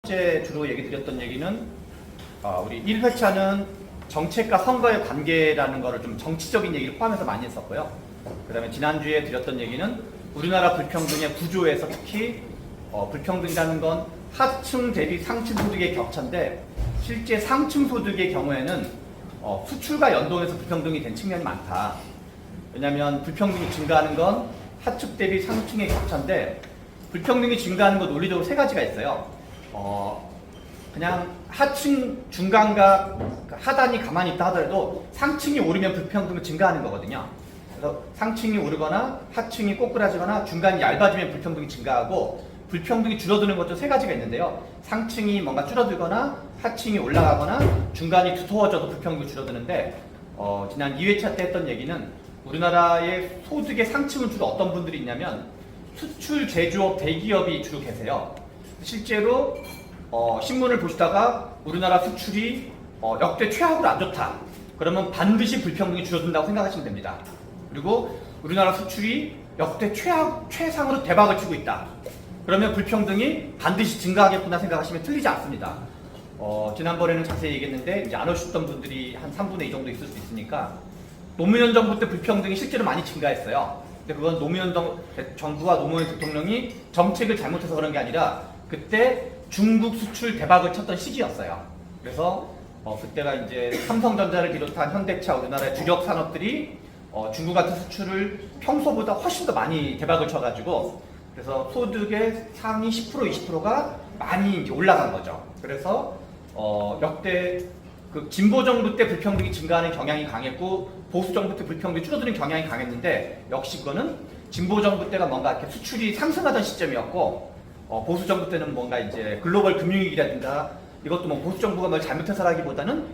번째 주로 얘기 드렸던 얘기는 우리 1회차는 정책과 선거의 관계라는 거를 좀 정치적인 얘기를 포함해서 많이 했었고요. 그 다음에 지난주에 드렸던 얘기는 우리나라 불평등의 구조에서 특히 불평등이라는 건 하층 대비 상층 소득의 격차인데 실제 상층 소득의 경우에는 수출과 연동해서 불평등이 된 측면이 많다. 왜냐하면 불평등이 증가하는 건 하층 대비 상층의 격차인데 불평등이 증가하는 건 논리적으로 세 가지가 있어요. 그냥 하층, 중간과 하단이 가만히 있다 하더라도 상층이 오르면 불평등은 증가하는 거거든요. 그래서 상층이 오르거나 하층이 꼬꾸라지거나 중간이 얇아지면 불평등이 증가하고 불평등이 줄어드는 것도 세 가지가 있는데요. 상층이 뭔가 줄어들거나 하층이 올라가거나 중간이 두터워져도 불평등이 줄어드는데 지난 2회차 때 했던 얘기는 우리나라의 소득의 상층은 주로 어떤 분들이 있냐면 수출, 제조업, 대기업이 주로 계세요. 실제로 신문을 보시다가 우리나라 수출이 역대 최악으로 안 좋다. 그러면 반드시 불평등이 줄어든다고 생각하시면 됩니다. 그리고 우리나라 수출이 역대 최상으로 대박을 치고 있다. 그러면 불평등이 반드시 증가하겠구나 생각하시면 틀리지 않습니다. 지난번에는 자세히 얘기했는데 이제 안 오셨던 분들이 한 3분의 2 정도 있을 수 있으니까 노무현 정부 때 불평등이 실제로 많이 증가했어요. 근데 그건 노무현 정부와 노무현 대통령이 정책을 잘못해서 그런 게 아니라 그때 중국 수출 대박을 쳤던 시기였어요. 그래서 그때가 이제 삼성전자를 비롯한 현대차 우리나라의 주력 산업들이 중국 같은 수출을 평소보다 훨씬 더 많이 대박을 쳐가지고 그래서 소득의 상위 10% 20%가 많이 이제 올라간 거죠. 그래서 역대 그 진보 정부 때 불평등이 증가하는 경향이 강했고 보수 정부 때 불평등이 줄어드는 경향이 강했는데 역시 그거는 진보 정부 때가 뭔가 이렇게 수출이 상승하던 시점이었고 보수 정부 때는 뭔가 이제 글로벌 금융위기라든가 이것도 뭐 보수 정부가 뭘 잘못해서라기보다는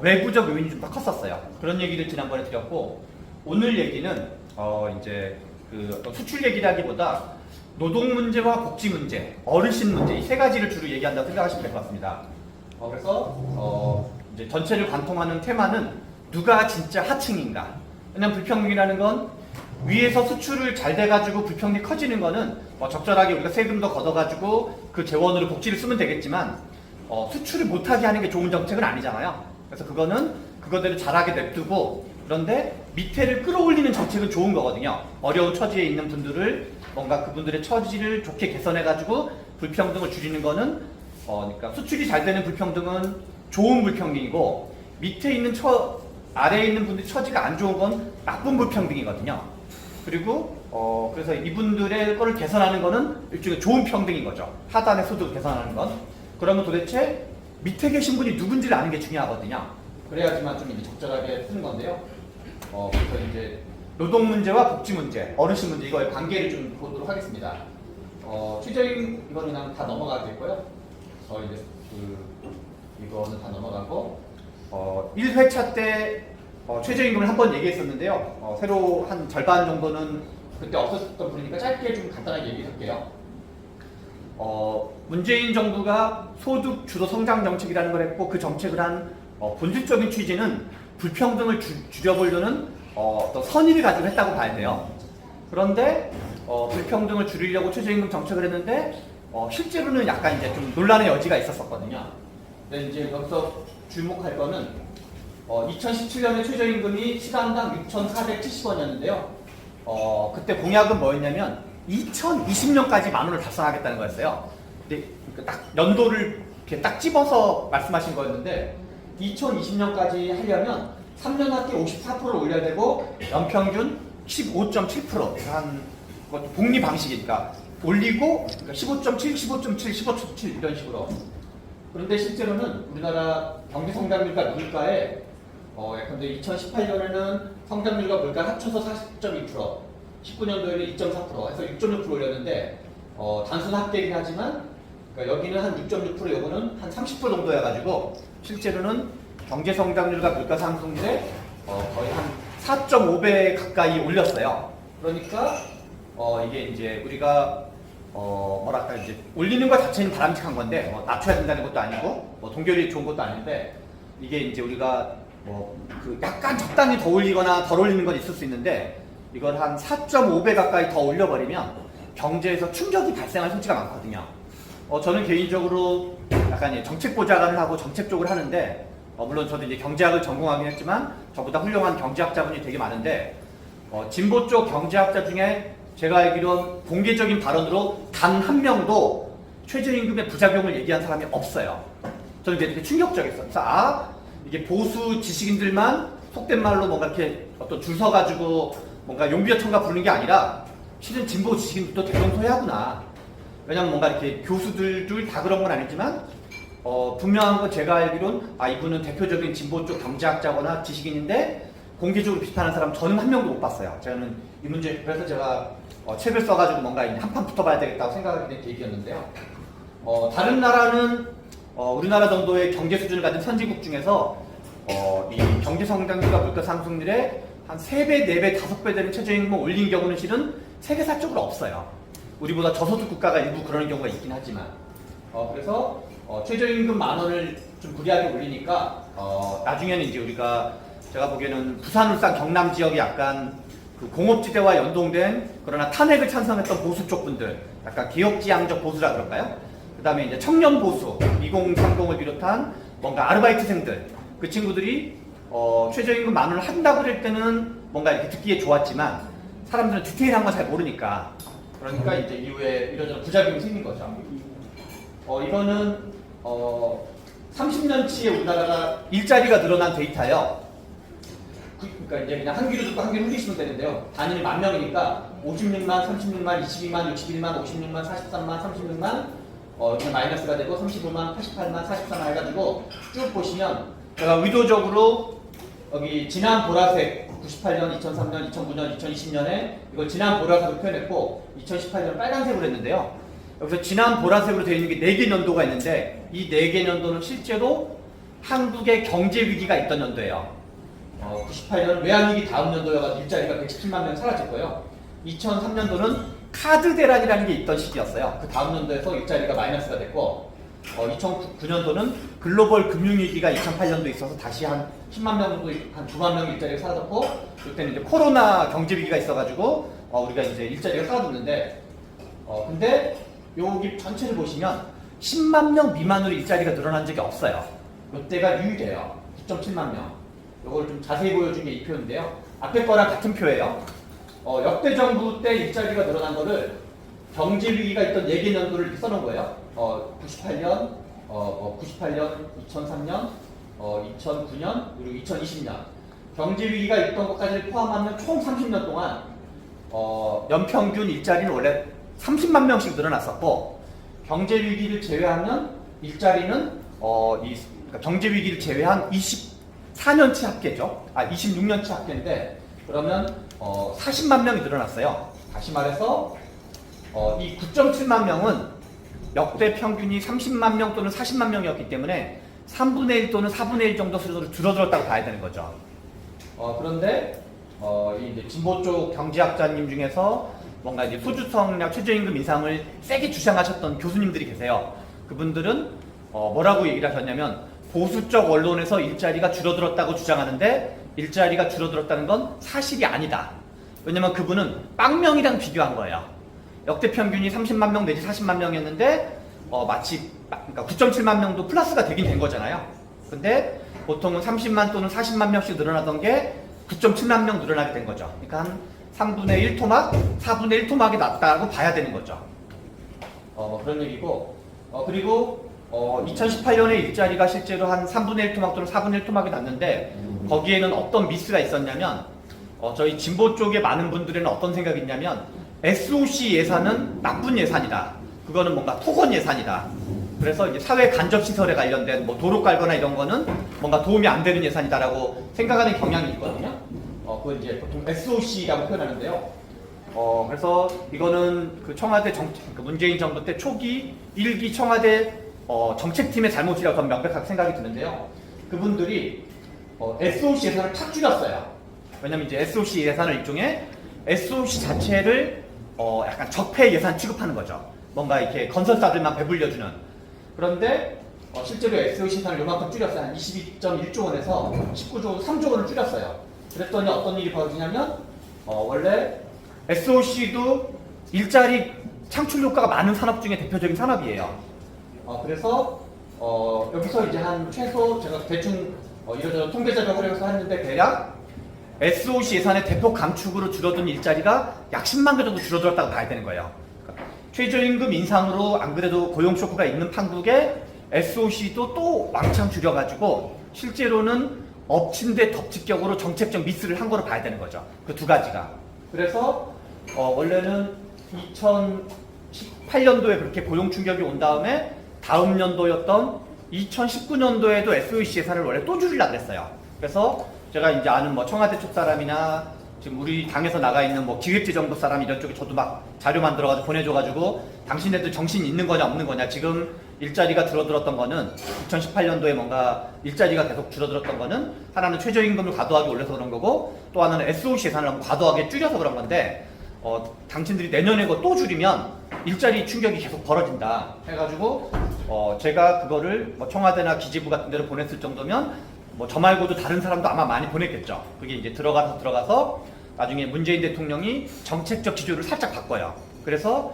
외부적 요인이 좀 더 컸었어요. 그런 얘기를 지난번에 드렸고 오늘 얘기는 이제 그 수출 얘기라기보다 노동 문제와 복지 문제, 어르신 문제 이 세 가지를 주로 얘기한다고 생각하시면 될 것 같습니다. 그래서 이제 전체를 관통하는 테마는 누가 진짜 하층인가? 왜냐면 불평등이라는 건 위에서 수출을 잘 돼가지고 불평등이 커지는 거는 적절하게 우리가 세금도 걷어가지고 그 재원으로 복지를 쓰면 되겠지만 수출을 못하게 하는 게 좋은 정책은 아니잖아요. 그래서 그거는 그거대로 잘하게 냅두고 그런데 밑에를 끌어올리는 정책은 좋은 거거든요. 어려운 처지에 있는 분들을 뭔가 그분들의 처지를 좋게 개선해가지고 불평등을 줄이는 거는 그러니까 수출이 잘 되는 불평등은 좋은 불평등이고 밑에 있는 아래에 있는 분들의 처지가 안 좋은 건 나쁜 불평등이거든요. 그리고 그래서 이분들의 거를 개선하는 거는 일종의 좋은 평등인 거죠. 하단의 소득을 개선하는 건. 그러면 도대체 밑에 계신 분이 누군지를 아는 게 중요하거든요. 그래야지만 좀 이제 적절하게 쓰는 건데요. 그래서 이제 노동 문제와 복지 문제, 어르신 문제 이거의 관계를 좀 보도록 하겠습니다. 최저임 이거는 그냥 다 넘어가겠고요. 이제 이거는 다 넘어가고 1회차 때 최저임금을 한번 얘기했었는데요. 새로 한 절반 정도는 그때 없었던 분이니까 짧게 좀 간단하게 얘기할게요. 문재인 정부가 소득 주도 성장 정책이라는 걸 했고 그 정책을 한 본질적인 취지는 불평등을 줄여보려는 어떤 선의를 가지고 했다고 봐야 돼요. 그런데 불평등을 줄이려고 최저임금 정책을 했는데 실제로는 약간 이제 좀 논란의 여지가 있었거든요. 근데 이제 여기서 주목할 거는 2017년에 최저임금이 시간당 6,470원이었는데요. 그때 공약은 뭐였냐면 2020년까지 만 원을 달성하겠다는 거였어요. 근데 딱 연도를 이렇게 딱 집어서 말씀하신 거였는데 2020년까지 하려면 3년 합계 54%를 올려야 되고 연평균 15.7% 한 그것도 복리 방식이니까 올리고 그러니까 15.7, 15.7, 15.7 이런 식으로. 그런데 실제로는 우리나라 경제 성장률과 물가에 근데 2018년에는 성장률과 물가 합쳐서 40.2%, 19년도에는 2.4% 해서 6.6% 올렸는데 단순 합계이긴 하지만 그러니까 여기는 한 6.6%, 요거는 한 30% 정도여가지고 실제로는 경제 성장률과 물가 상승률에 거의 한 4.5배 가까이 올렸어요. 그러니까 이게 이제 우리가 뭐랄까 이제 올리는 것 자체는 바람직한 건데 낮춰야 된다는 것도 아니고 동결이 좋은 것도 아닌데 이게 이제 우리가 그 약간 적당히 더 올리거나 덜 올리는 건 있을 수 있는데 이걸 한 4.5배 가까이 더 올려버리면 경제에서 충격이 발생할 소지가 많거든요. 저는 개인적으로 약간 정책 보좌관을 하고 정책 쪽을 하는데, 물론 저도 이제 경제학을 전공하긴 했지만 저보다 훌륭한 경제학자분이 되게 많은데, 진보 쪽 경제학자 중에 제가 알기로 공개적인 발언으로 단 한 명도 최저임금의 부작용을 얘기한 사람이 없어요. 저는 되게 충격적이었어요. 그래서 이게 보수 지식인들만 속된 말로 뭔가 이렇게 어떤 줄 서가지고 뭔가 용비어천가 부르는 게 아니라 실은 진보 지식인들도 대동소이하구나. 왜냐면 뭔가 이렇게 교수들 다 그런 건 아니지만 분명한 건 제가 알기로는 이분은 대표적인 진보 쪽 경제학자거나 지식인인데 공개적으로 비판하는 사람 저는 한 명도 못 봤어요. 저는 이 문제 그래서 제가 책을 써가지고 뭔가 한판 붙어봐야 되겠다고 생각하게 된 계기였는데요. 다른 나라는 우리나라 정도의 경제 수준을 가진 선진국 중에서 이 경제 성장률과 물가 상승률에 한 3배, 4배, 5배 되는 최저임금을 올린 경우는 실은 세계사적으로 없어요. 우리보다 저소득 국가가 일부 그러는 경우가 있긴 하지만 그래서 최저임금 10,000원을 좀 무리하게 올리니까 나중에는 이제 제가 보기에는 부산, 울산, 경남 지역이 약간 그 공업지대와 연동된 그러나 탄핵을 찬성했던 보수 쪽 분들, 약간 개혁지향적 보수라 그럴까요? 그 다음에 이제 청년 보수, 2030을 비롯한 뭔가 아르바이트생들, 그 친구들이 최저임금 10,000원을 한다고 그럴 때는 뭔가 이렇게 듣기에 좋았지만 사람들은 디테일한 건 잘 모르니까 그러니까 이제 이후에 이런저런 부작용이 생긴 거죠. 이거는 30년치에 우리나라가 일자리가 늘어난 데이터예요. 그러니까 이제 그냥 한 귀로 듣고 한 귀로 흘리시면 되는데요. 단위는 10,000명이니까 56만, 36만, 22만, 61만, 56만, 43만, 36만 그냥 마이너스가 되고 35만, 88만, 44만 해가지고 쭉 보시면 제가 의도적으로 여기 진한 보라색 98년, 2003년, 2009년, 2020년에 이걸 진한 보라색으로 표현했고 2018년 빨간색으로 했는데요. 여기서 진한 보라색으로 되어 있는 게 4개 년도가 있는데 이 4개 년도는 실제로 한국의 경제 위기가 있던 연도예요. 98년은 외환위기 다음 연도여가지고 일자리가 117만 명 사라졌고요. 2003년도는 카드 대란이라는 게 있던 시기였어요. 그 다음 연도에서 일자리가 마이너스가 됐고 2009년도는 글로벌 금융위기가 2008년도에 있어서 다시 한 10만 명 정도, 한 9만 명 일자리가 사라졌고 그때는 이제 코로나 경제위기가 있어가지고 우리가 이제 일자리가 사라졌는데 근데 여기 전체를 보시면 10만 명 미만으로 일자리가 늘어난 적이 없어요. 이때가 유일해요. 9.7만 명. 이걸 좀 자세히 보여준 게 이 표인데요. 앞에 거랑 같은 표예요. 역대 정부 때 일자리가 늘어난 거를 경제 위기가 있던 4개 년도를 이렇게 써놓은 거예요. 98년, 2003년, 2009년, 그리고 2020년. 경제 위기가 있던 것까지를 포함하면 총 30년 동안 연평균 일자리는 원래 30만 명씩 늘어났었고 경제 위기를 제외하면 일자리는 그러니까 경제 위기를 제외한 24년치 합계죠. 26년치 합계인데 그러면 40만 명이 늘어났어요. 다시 말해서 이 9.7만 명은 역대 평균이 30만 명 또는 40만 명이었기 때문에 3분의 1 또는 4분의 1 정도 수준으로 줄어들었다고 봐야 되는 거죠. 그런데 이 진보 쪽 경제학자님 중에서 뭔가 이제 소주성량 최저임금 인상을 세게 주장하셨던 교수님들이 계세요. 그분들은 뭐라고 얘기를 하셨냐면 보수적 언론에서 일자리가 줄어들었다고 주장하는데 일자리가 줄어들었다는 건 사실이 아니다. 왜냐면 그분은 빵명이랑 비교한 거예요. 역대 평균이 30만 명 내지 40만 명이었는데 마치 그러니까 9.7만 명도 플러스가 되긴 된 거잖아요. 근데 보통은 30만 또는 40만 명씩 늘어나던 게 9.7만 명 늘어나게 된 거죠. 그러니까 한 3분의 1 토막, 4분의 1 토막이 났다고 봐야 되는 거죠. 그런 얘기고 그리고 2018년에 일자리가 실제로 한 3분의 1 토막 또는 4분의 1 토막이 났는데 거기에는 어떤 미스가 있었냐면 저희 진보 쪽에 많은 분들에는 어떤 생각이 있냐면 SOC 예산은 나쁜 예산이다. 그거는 뭔가 토건 예산이다. 그래서 이제 사회 간접 시설에 관련된 뭐 도로 깔거나 이런 거는 뭔가 도움이 안 되는 예산이다라고 생각하는 경향이 있거든요. 그거 이제 보통 SOC라고 표현하는데요. 그래서 이거는 그 청와대 그 문재인 정부 때 초기 1기 청와대 정책팀의 잘못이라고 저는 명백하게 생각이 드는데요. 그분들이 SOC 예산을 탁 줄였어요. 왜냐면 이제 SOC 예산을 일종의 SOC 자체를 약간 적폐 예산 취급하는 거죠. 뭔가 이렇게 건설사들만 배불려주는. 그런데 실제로 SOC 예산을 요만큼 줄였어요. 한 22.1조 원에서 19조, 3조 원을 줄였어요. 그랬더니 어떤 일이 벌어지냐면 원래 SOC도 일자리 창출 효과가 많은 산업 중에 대표적인 산업이에요. 그래서 여기서 이제 한 최소 제가 대충 이러저러 통계 작업을 해서 했는데 대략 SOC 예산의 대폭 감축으로 줄어든 일자리가 약 10만 개 정도 줄어들었다고 봐야 되는 거예요. 그러니까 최저임금 인상으로 안 그래도 고용 쇼크가 있는 판국에 SOC도 또 왕창 줄여가지고 실제로는 엎친 데 덮치격으로 정책적 미스를 한 거로 봐야 되는 거죠. 그 두 가지가. 그래서 원래는 2018년도에 그렇게 고용 충격이 온 다음에 다음 연도였던 2019년도에도 SOC 예산을 원래 또 줄이려고 그랬어요. 그래서 제가 이제 아는 뭐 청와대 쪽 사람이나 지금 우리 당에서 나가 있는 뭐 기획재정부 사람 이런 쪽에 저도 막 자료 만들어가지고 보내줘가지고 당신네들 정신 있는 거냐 없는 거냐, 지금 일자리가 줄어들었던 거는 2018년도에 뭔가 일자리가 계속 줄어들었던 거는 하나는 최저임금을 과도하게 올려서 그런 거고, 또 하나는 SOC 예산을 과도하게 줄여서 그런 건데 당신들이 내년에 또 줄이면 일자리 충격이 계속 벌어진다 해가지고 제가 그거를 뭐 청와대나 기재부 같은 데로 보냈을 정도면 뭐 저 말고도 다른 사람도 아마 많이 보냈겠죠. 그게 이제 들어가서 나중에 문재인 대통령이 정책적 기조를 살짝 바꿔요. 그래서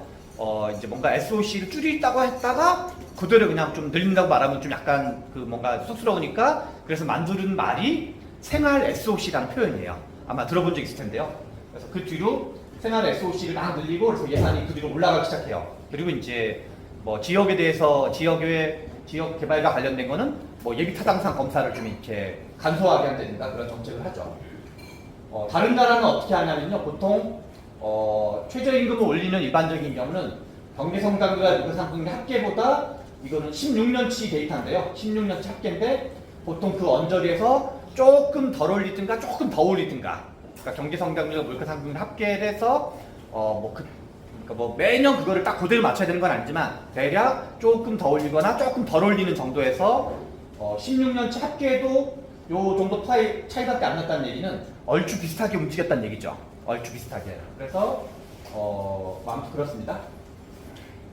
이제 뭔가 SOC를 줄이다고 했다가 그대로 그냥 좀 늘린다고 말하면 좀 약간 그 뭔가 쑥스러우니까 그래서 만드는 말이 생활 SOC라는 표현이에요. 아마 들어본 적 있을 텐데요. 그래서 그 뒤로 생활 SOC를 막 늘리고 그래서 예산이 그 뒤로 올라가기 시작해요. 그리고 이제 뭐 지역에 대해서 지역 개발과 관련된 거는 뭐 예비 타당성 검사를 좀 이렇게 간소하게 한다든가 그런 정책을 하죠. 다른 나라는 어떻게 하냐면요, 보통 최저임금을 올리는 일반적인 경우는 경제성장률과 물가상승률 합계보다, 이거는 16년치 데이터인데요. 16년치 합계인데 보통 그 언저리에서 조금 덜 올리든가 조금 더 올리든가, 그러니까 경제성장률과 물가상승률 합계를 해서 그러니까 뭐 매년 그거를 딱 그대로 맞춰야 되는 건 아니지만 대략 조금 더 올리거나 조금 덜 올리는 정도에서 16년치 합계도 요 정도 차이밖에 안 났다는 얘기는 얼추 비슷하게 움직였다는 얘기죠. 얼추 비슷하게. 그래서 아무튼 그렇습니다.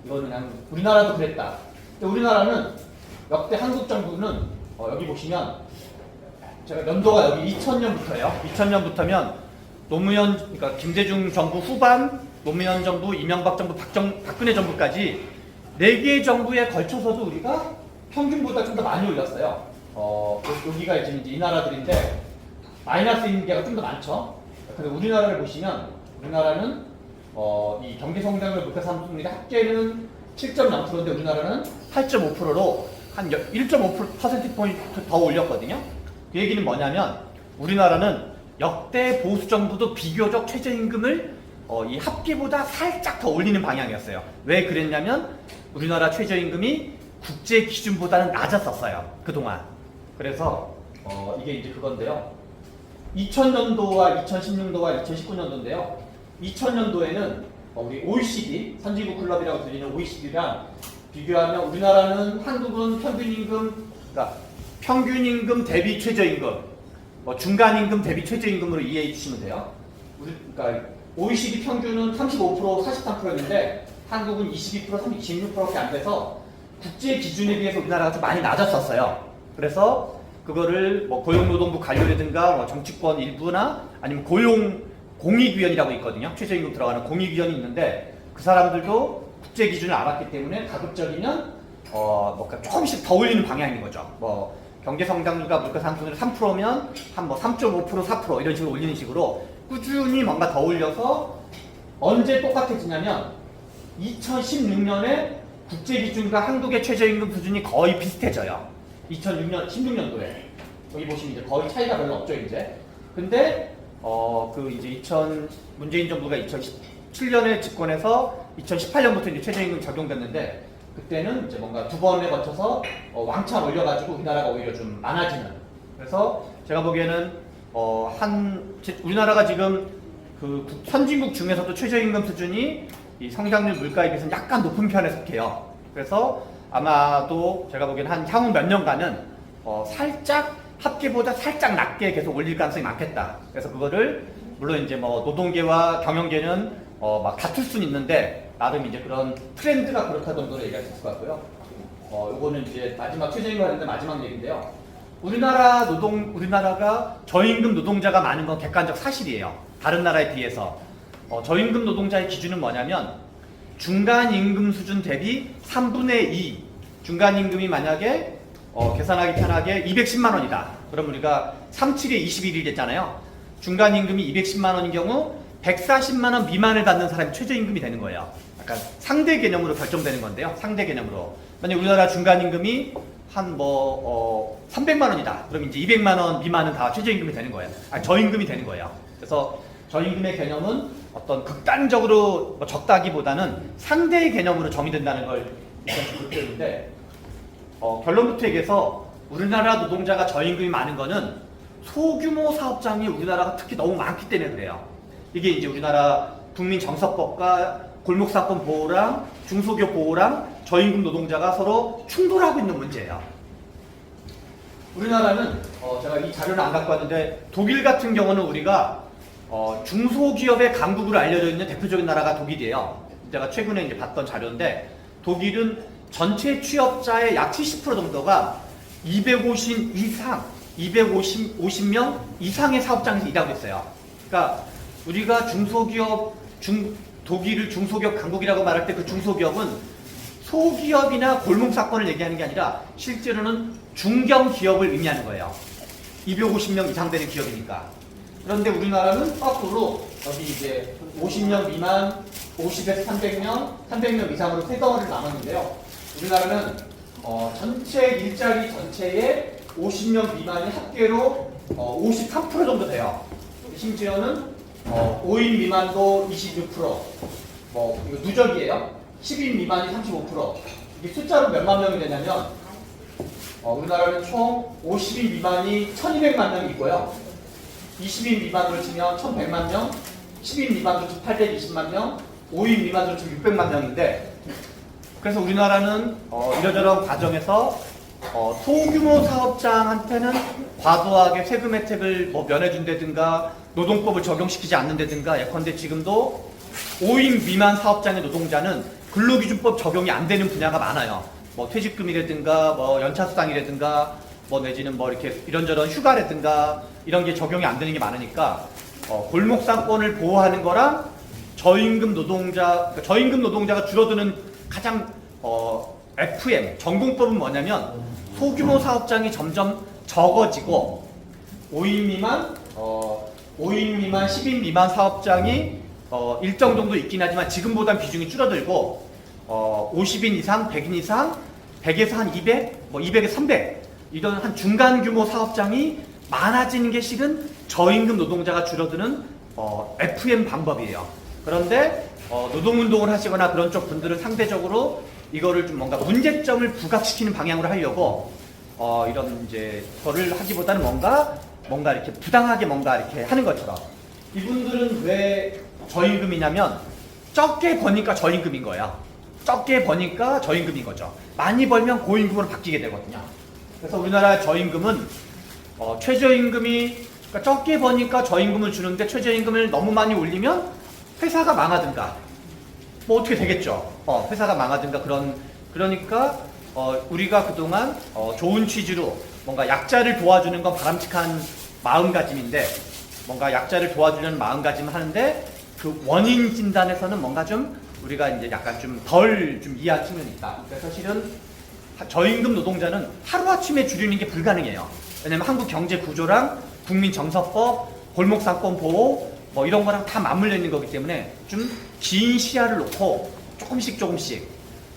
이거는 그냥 우리나라도 그랬다. 근데 우리나라는 역대 한국 정부는 여기 보시면 제가 연도가 여기 2000년부터예요. 2000년부터면 노무현, 그러니까 김대중 정부 후반, 노무현 정부, 이명박 정부, 박근혜 정부까지 4개의 정부에 걸쳐서도 우리가 평균보다 좀 더 많이 올렸어요. 여기가 이제 이 나라들인데 마이너스인 게가 좀 더 많죠. 근데 우리나라를 보시면 우리나라는 이 경제 성장률 물가 상승률이 합계는 7.0%인데 우리나라는 8.5%로 한 1.5% 포인트 더 올렸거든요. 그 얘기는 뭐냐면 우리나라는 역대 보수 정부도 비교적 최저임금을 이 합계보다 살짝 더 올리는 방향이었어요. 왜 그랬냐면 우리나라 최저임금이 국제 기준보다는 낮았었어요, 그동안. 그래서 이게 이제 그건데요. 2000년도와 2016년도와 2019년도인데요. 2000년도에는 우리 OECD, 선진국 클럽이라고 들리는 OECD랑 비교하면 우리나라는 한국은 그러니까 평균임금 대비 최저임금, 중간임금 대비 최저임금으로 이해해 주시면 돼요. 그러니까 OECD 평균은 35%, 43%였는데 한국은 22%, 26%밖에 안 돼서 국제 기준에 비해서 우리나라가 좀 많이 낮았었어요. 그래서 그거를 고용노동부 관료라든가 정치권 일부나 아니면 공익위원이라고 있거든요. 최저임금 들어가는 공익위원이 있는데 그 사람들도 국제 기준을 알았기 때문에 가급적이면 조금씩 더 올리는 방향인 거죠. 경제 성장률과 물가 상승률이 3%면 한 3.5%, 4% 이런 식으로 올리는 식으로 꾸준히 뭔가 더 올려서 언제 똑같아지냐면 2016년에 국제 기준과 한국의 최저임금 수준이 거의 비슷해져요. 16년도에 여기 보시면 이제 거의 차이가 별로 없죠 이제. 근데 문재인 정부가 2017년에 집권해서 2018년부터 이제 최저임금 적용됐는데 그때는 이제 뭔가 두 번에 거쳐서 왕창 올려가지고 우리나라가 오히려 좀 많아지는. 그래서 제가 보기에는 우리나라가 지금 그 선진국 중에서도 최저임금 수준이 이 성장률 물가에 비해서는 약간 높은 편에 속해요. 그래서 아마도 제가 보기에는 향후 몇 년간은 살짝 합계보다 살짝 낮게 계속 올릴 가능성이 많겠다. 그래서 그거를 물론 이제 노동계와 경영계는 막 다툴 수는 있는데 나름 이제 그런 트렌드가 그렇다 정도로 얘기할 수 있을 것 같고요. 요거는 이제 마지막 최저임금 하는데 마지막 얘기인데요. 우리나라가 저임금 노동자가 많은 건 객관적 사실이에요. 다른 나라에 비해서. 저임금 노동자의 기준은 뭐냐면 중간임금 수준 대비 3분의 2 중간임금이 만약에 계산하기 편하게 210만 원이다. 그럼 우리가 37에 21이 됐잖아요. 중간임금이 210만 원인 경우 140만 원 미만을 받는 사람이 최저임금이 되는 거예요. 약간 상대 개념으로 결정되는 건데요. 상대 개념으로. 만약 우리나라 중간임금이 한 300만 원이다. 그럼 이제 200만 원 미만은 다 최저임금이 되는 거예요. 아니, 저임금이 되는 거예요. 그래서 저임금의 개념은 어떤 극단적으로 적다기보다는 상대의 개념으로 정의된다는 걸 보여주는데 결론부터 얘기해서 우리나라 노동자가 저임금이 많은 거는 소규모 사업장이 우리나라가 특히 너무 많기 때문에 그래요. 이게 이제 우리나라 국민정서법과 골목사건 보호랑 중소기업 보호랑 저임금 노동자가 서로 충돌하고 있는 문제예요. 우리나라는 제가 이 자료는 안 갖고 왔는데 독일 같은 경우는 우리가 중소기업의 강국으로 알려져 있는 대표적인 나라가 독일이에요. 제가 최근에 이제 봤던 자료인데 독일은 전체 취업자의 약 70% 정도가 250명 이상의 사업장에서 일하고 있어요. 그러니까 우리가 독일을 중소기업 강국이라고 말할 때 그 중소기업은 소기업이나 골목사건을 얘기하는 게 아니라 실제로는 중견기업을 의미하는 거예요. 250명 이상 되는 기업이니까. 그런데 우리나라는 거꾸로 여기 이제 50명 미만, 50에서 300명 이상으로 세 덩어리를 나눴는데요. 우리나라는 전체 일자리 전체의 50명 미만이 합계로 53% 정도 돼요. 심지어는 5인 미만도 26%, 이거 누적이에요. 10인 미만이 35%. 이게 숫자로 몇만 명이 되냐면 우리나라는 총 50인 미만이 1200만 명이 있고요. 20인 미만으로 치면 1100만 명, 10인 미만으로 치면 820만 명, 5인 미만으로 치면 600만 명인데, 그래서 우리나라는 이러저런 과정에서 소규모 사업장한테는 과도하게 세금 혜택을 면해준다든가 노동법을 적용시키지 않는다든가, 예컨대 지금도 5인 미만 사업장의 노동자는 근로기준법 적용이 안 되는 분야가 많아요. 퇴직금이라든가 연차수당이라든가 내지는 이렇게 이런저런 휴가라든가 이런 게 적용이 안 되는 게 많으니까 골목상권을 보호하는 거랑 저임금 노동자가 줄어드는 가장 FM 전공법은 뭐냐면 소규모 사업장이 점점 적어지고 5인 미만, 10인 미만 사업장이 일정 정도 있긴 하지만 지금보단 비중이 줄어들고 50인 이상, 100인 이상, 100에서 한 200, 200에서 300 이런 한 중간 규모 사업장이 많아지는 게 실은 저임금 노동자가 줄어드는 FM 방법이에요. 그런데 노동운동을 하시거나 그런 쪽 분들은 상대적으로 이거를 좀 뭔가 문제점을 부각시키는 방향으로 하려고 이런 이제 거를 하기보다는 뭔가 이렇게 부당하게 뭔가 이렇게 하는 것처럼. 이분들은 왜 저임금이냐면 적게 버니까 저임금인 거야. 적게 버니까 저임금인 거죠. 많이 벌면 고임금으로 바뀌게 되거든요. 그래서 우리나라 저임금은 최저임금이 그러니까 적게 버니까 저임금을 주는데 최저임금을 너무 많이 올리면 회사가 망하든가 어떻게 되겠죠. 회사가 망하든가 그러니까 우리가 그동안 좋은 취지로 뭔가 약자를 도와주는 건 바람직한 마음가짐인데 뭔가 약자를 도와주려는 마음가짐을 하는데 그 원인 진단에서는 뭔가 좀 우리가 이제 약간 좀 덜 이해할 측면이 있다. 그래서 실은 저임금 노동자는 하루아침에 줄이는 게 불가능해요. 왜냐면 한국 경제 구조랑 국민정서법, 골목상권 보호 이런 거랑 다 맞물려 있는 거기 때문에 좀 긴 시야를 놓고 조금씩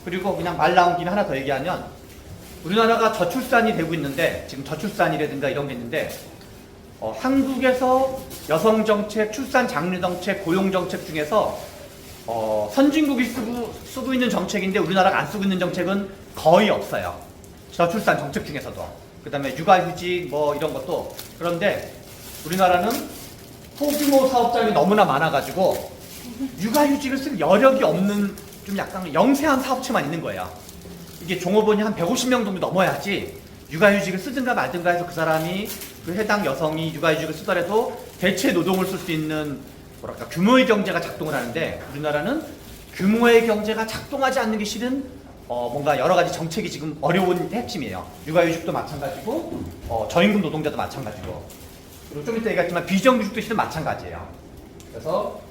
그리고 그냥 말 나온 김에 하나 더 얘기하면 우리나라가 저출산이 되고 있는데 지금 저출산이라든가 이런 게 있는데 한국에서 여성정책, 출산장려정책, 고용정책 중에서 선진국이 쓰고 있는 정책인데 우리나라가 안 쓰고 있는 정책은 거의 없어요. 저출산 정책 중에서도. 그 다음에 육아휴직 이런 것도. 그런데 우리나라는 소규모 사업장이 너무나 많아가지고 육아휴직을 쓸 여력이 없는 좀 약간 영세한 사업체만 있는 거예요. 이게 종업원이 한 150명 정도 넘어야지 육아휴직을 쓰든가 말든가 해서 그 사람이 그 해당 여성이 육아휴직을 쓰더라도 대체 노동을 쓸 수 있는 규모의 경제가 작동을 하는데 우리나라는 규모의 경제가 작동하지 않는 게 실은 뭔가 여러 가지 정책이 지금 어려운 핵심이에요. 육아휴직도 마찬가지고 저임금 노동자도 마찬가지고 그리고 좀 이따 얘기했지만 비정규직도 실은 마찬가지예요. 그래서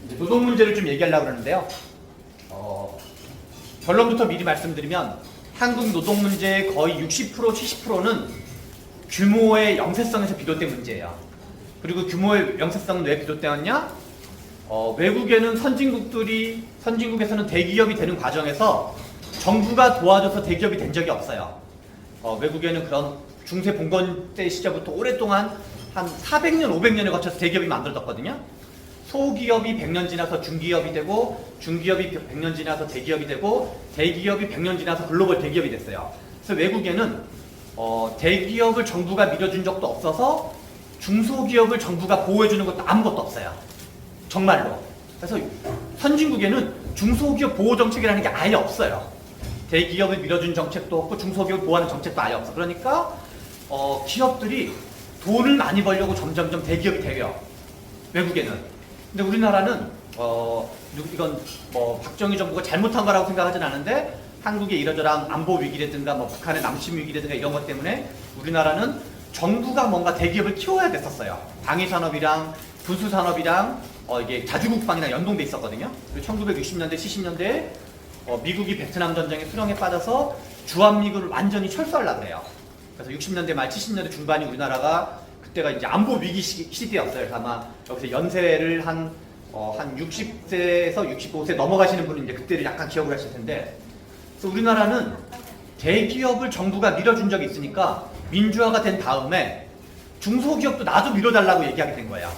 이제 노동 문제를 좀 얘기하려고 그러는데요. 결론부터 미리 말씀드리면 한국 노동 문제의 거의 60% 70%는 규모의 영세성에서 비롯된 문제예요. 그리고 규모의 영세성은 왜 비롯되었냐? 외국에는 선진국에서는 대기업이 되는 과정에서 정부가 도와줘서 대기업이 된 적이 없어요. 외국에는 그런 중세 봉건 때 시절부터 오랫동안 한 400년, 500년에 거쳐서 대기업이 만들어졌거든요. 소기업이 100년 지나서 중기업이 되고 중기업이 100년 지나서 대기업이 되고 대기업이 100년 지나서 글로벌 대기업이 됐어요. 그래서 외국에는 대기업을 정부가 밀어준 적도 없어서 중소기업을 정부가 보호해주는 것도 아무것도 없어요. 정말로. 그래서 선진국에는 중소기업 보호 정책이라는 게 아예 없어요. 대기업을 밀어준 정책도 없고 중소기업을 보호하는 정책도 아예 없어. 그러니까 기업들이 돈을 많이 벌려고 점점점 대기업이 돼요. 외국에는. 근데 우리나라는 이건 박정희 정부가 잘못한 거라고 생각하진 않은데 한국의 이러저러한 안보 위기라든가 북한의 남침 위기라든가 이런 것 때문에 우리나라는 정부가 뭔가 대기업을 키워야 됐었어요. 방위산업이랑 군수산업이랑 이게 자주국방이랑 연동돼 있었거든요. 그리고 1960년대, 70년대에 미국이 베트남 전쟁에 수령에 빠져서 주한미군을 완전히 철수하려고 그래요. 그래서 60년대 말 70년대 중반이 우리나라가 그때가 이제 안보 위기 시대였어요. 그래서 아마 여기서 연세를 한 60세에서 65세 넘어가시는 분은 이제 그때를 약간 기억을 하실 텐데, 그래서 우리나라는 대기업을 정부가 밀어준 적이 있으니까 민주화가 된 다음에 중소기업도 나도 밀어달라고 얘기하게 된 거예요.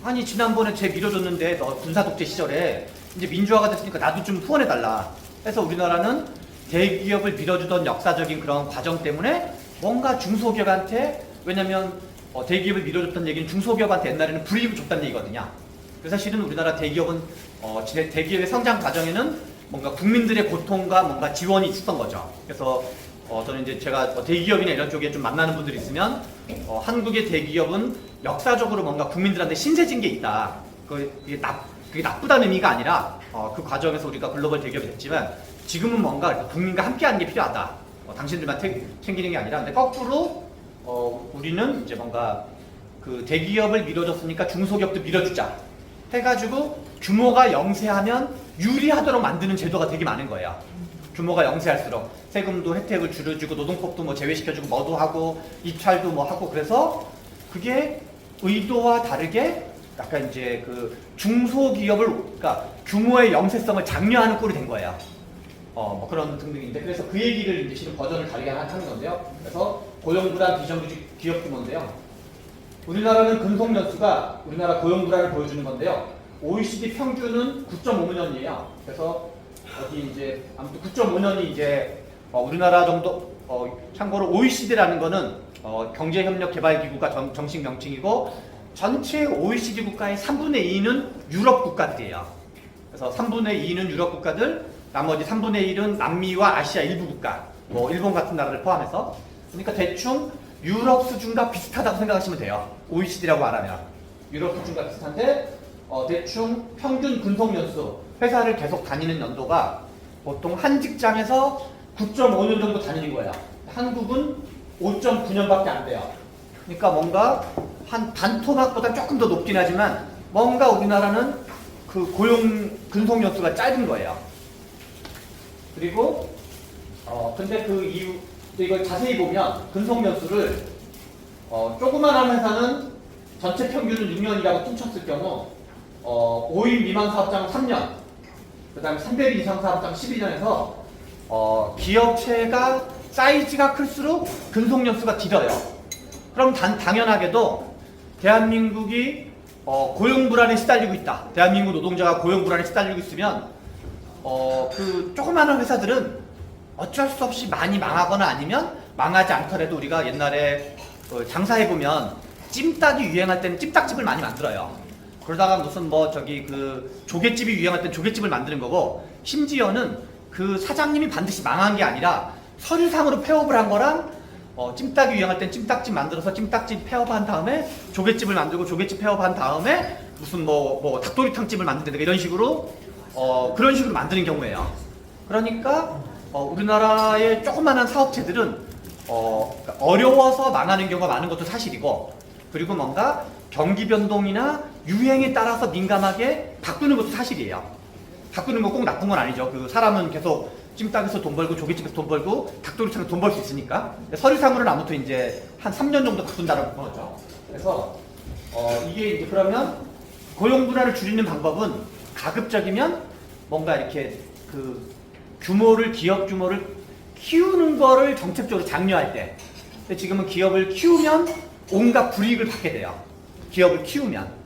아니 지난번에 쟤 밀어줬는데 너 군사독재 시절에 이제 민주화가 됐으니까 나도 좀 후원해달라. 해서 우리나라는 대기업을 밀어주던 역사적인 그런 과정 때문에 뭔가 중소기업한테, 왜냐면 대기업을 밀어줬던 얘기는 중소기업한테 옛날에는 불이익을 줬다는 얘기거든요. 그래서 사실은 우리나라 대기업은 대기업의 성장 과정에는 뭔가 국민들의 고통과 뭔가 지원이 있었던 거죠. 그래서 저는 이제 제가 대기업이나 이런 쪽에 좀 만나는 분들이 있으면 한국의 대기업은 역사적으로 뭔가 국민들한테 신세진 게 있다. 그게 나쁘다는 의미가 아니라 그 과정에서 우리가 글로벌 대기업이 됐지만 지금은 뭔가 국민과 함께하는 게 필요하다. 당신들만 챙기는 게 아니라, 근데 거꾸로 우리는 이제 뭔가 그 대기업을 밀어줬으니까 중소기업도 밀어주자 해가지고 규모가 영세하면 유리하도록 만드는 제도가 되게 많은 거예요. 규모가 영세할수록 세금도 혜택을 줄여주고 노동법도 뭐 제외시켜주고 뭐도 하고 입찰도 뭐 하고, 그래서 그게 의도와 다르게 약간 이제 그 중소기업을, 그러니까 규모의 영세성을 장려하는 꼴이 된 거예요. 뭐 그런 등등인데, 그래서 그 얘기를 이제 실은 버전을 다르게 하는 건데요. 그래서 고용불안 비정규직 기업 규모인데요. 우리나라는 근속연수가 우리나라 고용불안을 보여주는 건데요. OECD 평균은 9.5년이에요. 그래서 여기 이제 아무튼 9.5년이 이제 우리나라 정도, 참고로 OECD라는 거는 경제협력개발기구가 정식 명칭이고 전체 OECD 국가의 3분의 2는 유럽 국가들이에요. 그래서 3분의 2는 유럽 국가들, 나머지 3분의 1은 남미와 아시아 일부 국가, 뭐 일본 같은 나라를 포함해서. 그러니까 대충 유럽 수준과 비슷하다고 생각하시면 돼요. OECD라고 말하면 유럽 수준과 비슷한데, 대충 평균 근속연수, 회사를 계속 다니는 연도가 보통 한 직장에서 9.5년 정도 다니는 거예요. 한국은 5.9년밖에 안 돼요. 그러니까 뭔가 한 단토막보다 조금 더 높긴 하지만 뭔가 우리나라는 그 고용 근속연수가 짧은 거예요. 그리고 근데 그 이유, 이걸 자세히 보면 근속연수를 조그만한 회사는 전체 평균은 6년이라고 퉁쳤을 경우 5인 미만 사업장은 3년, 그 다음에 300인 이상 사업장 12년에서 기업체가 사이즈가 클수록 근속연수가 길어요. 그럼 당연하게도 대한민국이 고용불안에 시달리고 있다. 대한민국 노동자가 고용불안에 시달리고 있으면 그 조그마한 회사들은 어쩔 수 없이 많이 망하거나 아니면 망하지 않더라도, 우리가 옛날에 장사해보면 찜닭이 유행할 때는 찜닭집을 많이 만들어요. 그러다가 무슨 그 조개집이 유행할 때는 조개집을 만드는 거고, 심지어는 그 사장님이 반드시 망한 게 아니라 서류상으로 폐업을 한 거랑 찜닭이 유행할 땐 찜닭집 만들어서 찜닭집 폐업한 다음에 조개집을 만들고 조개집 폐업한 다음에 무슨 닭도리탕집을 만든다든가 이런 식으로 그런 식으로 만드는 경우예요. 그러니까 우리나라의 조그마한 사업체들은 어려워서 망하는 경우가 많은 것도 사실이고, 그리고 뭔가 경기 변동이나 유행에 따라서 민감하게 바꾸는 것도 사실이에요. 바꾸는 거 꼭 나쁜 건 아니죠. 그 사람은 계속 찜닭에서 돈 벌고 조개집에서 돈 벌고 닭도리탕에서 돈 벌 수 있으니까. 서류상으로는 아무튼 이제 한 3년 정도 바꾼다는 거죠. 그래서 이게 이제 그러면 고용 분할을 줄이는 방법은 가급적이면 뭔가 이렇게 그 기업 규모를 키우는 거를 정책적으로 장려할 때. 근데 지금은 기업을 키우면 온갖 불이익을 받게 돼요. 기업을 키우면.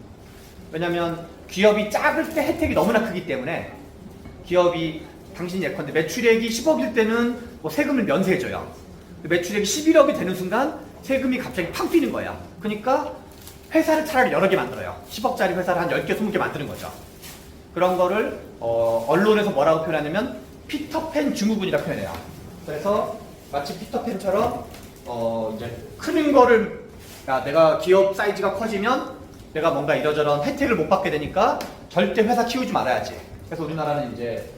왜냐면 기업이 작을 때 혜택이 너무나 크기 때문에 기업이 당신 예컨대 매출액이 10억일 때는 뭐 세금을 면세해줘요. 매출액이 11억이 되는 순간 세금이 갑자기 팡 뛰는 거야. 그러니까 회사를 차라리 여러 개 만들어요. 10억짜리 회사를 한 10개, 20개 만드는 거죠. 그런 거를 언론에서 뭐라고 표현하냐면 피터팬 증후군이라고 표현해요. 그래서 마치 피터팬처럼 이제 크는 거를 내가 기업 사이즈가 커지면 내가 뭔가 이러저런 혜택을 못 받게 되니까 절대 회사 키우지 말아야지. 그래서 우리나라는 이제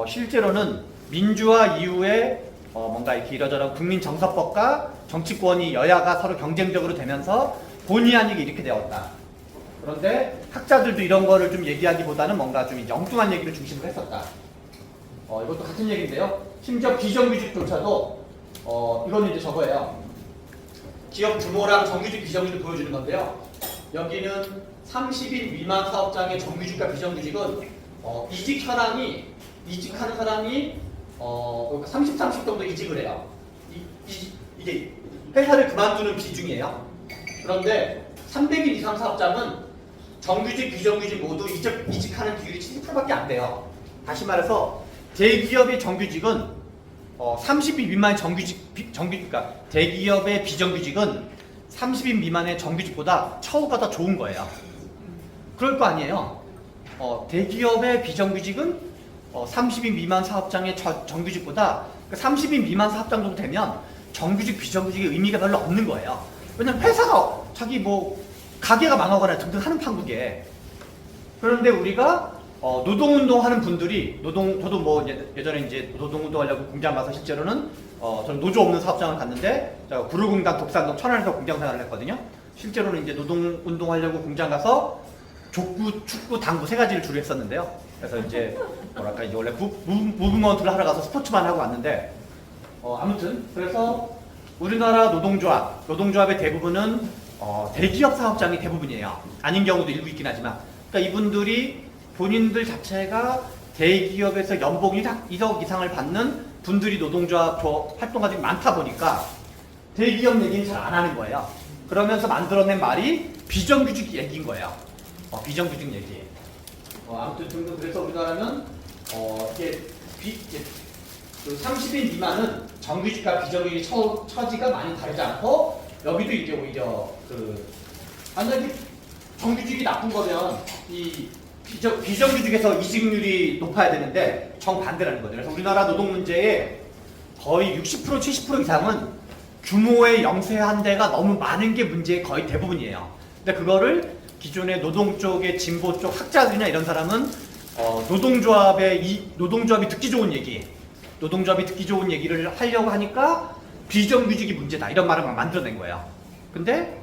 실제로는 민주화 이후에 뭔가 이렇게 이러저런 국민정서법과 정치권이 여야가 서로 경쟁적으로 되면서 본의 아니게 이렇게 되었다. 그런데 학자들도 이런 거를 좀 얘기하기보다는 뭔가 좀 이제 엉뚱한 얘기를 중심으로 했었다. 이것도 같은 얘기인데요. 심지어 비정규직조차도 이거는 이제 저거예요. 기업 규모랑 정규직, 비정규직을 보여주는 건데요. 여기는 30인 미만 사업장의 정규직과 비정규직은 이직 현황이 이직하는 사람이 30, 30 정도 이직을 해요. 이게 회사를 그만두는 비중이에요. 그런데 300인 이상 사업장은 정규직, 비정규직 모두 이직하는 비율이 70%밖에 안 돼요. 다시 말해서 대기업의 정규직은 30인 미만의 그러니까 대기업의 비정규직은 30인 미만의 정규직보다 처우가 더 좋은 거예요. 그럴 거 아니에요. 대기업의 비정규직은 30인 미만 사업장의 정규직보다 30인 미만 사업장 정도 되면 정규직, 비정규직의 의미가 별로 없는 거예요. 왜냐면 회사가 자기 뭐 가게가 망하거나 등등 하는 판국에. 그런데 우리가 노동운동 하는 분들이 저도 뭐 예전에 이제 노동운동 하려고 공장 가서 실제로는 저는 노조 없는 사업장을 갔는데 제가 구로공단, 독산동, 천안에서 공장 생활을 했거든요. 실제로는 이제 노동운동 하려고 공장 가서 족구, 축구, 당구 세 가지를 주로 했었는데요. 그래서 이제 뭐랄까 이제 원래 무브먼트를 하러 가서 스포츠만 하고 왔는데 아무튼 그래서 우리나라 노동조합의 대부분은 대기업 사업장이 대부분이에요. 아닌 경우도 일부 있긴 하지만 그러니까 이분들이 본인들 자체가 대기업에서 연봉이 1억 이상을 받는 분들이 노동조합 활동가들이 많다 보니까 대기업 얘기는 잘 안 하는 거예요. 그러면서 만들어낸 말이 비정규직 얘기인 거예요. 비정규직 얘기. 아무튼 등등 그래서 우리나라는 이게 30인 미만은 정규직과 비정규직 처지가 많이 다르지 않고 여기도 이제 오히려 만약에 정규직이 나쁜 거면 이 비정규직에서 이직률이 높아야 되는데 정반대라는 거죠. 그래서 우리나라 노동 문제의 거의 60% 70% 이상은 규모의 영세한 데가 너무 많은 게 문제의 거의 대부분이에요. 근데 그거를 기존의 노동 쪽의 진보 쪽 학자들이나 이런 사람은 노동조합이 듣기 좋은 얘기를 하려고 하니까 비정규직이 문제다 이런 말을 막 만들어낸 거예요. 근데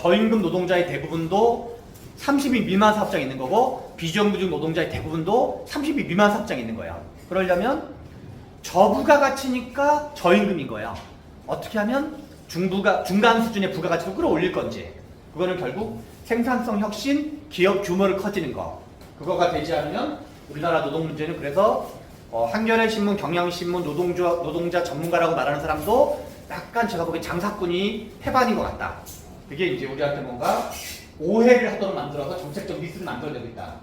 저임금 노동자의 대부분도 30인 미만 사업장이 있는 거고 비정규직 노동자의 대부분도 30인 미만 사업장이 있는 거예요. 그러려면 저부가가치니까 저임금인 거예요. 어떻게 하면 중간 수준의 부가가치로 끌어올릴 건지 그거는 결국 생산성 혁신, 기업 규모를 커지는 거 그거가 되지 않으면 우리나라 노동 문제는 그래서 한겨레 신문, 경향신문, 노동자 전문가라고 말하는 사람도 약간 제가 보기엔 장사꾼이 태반인 것 같다. 그게 이제 우리한테 뭔가 오해를 하도록 만들어서 정책적 미스를 만들어내고 있다.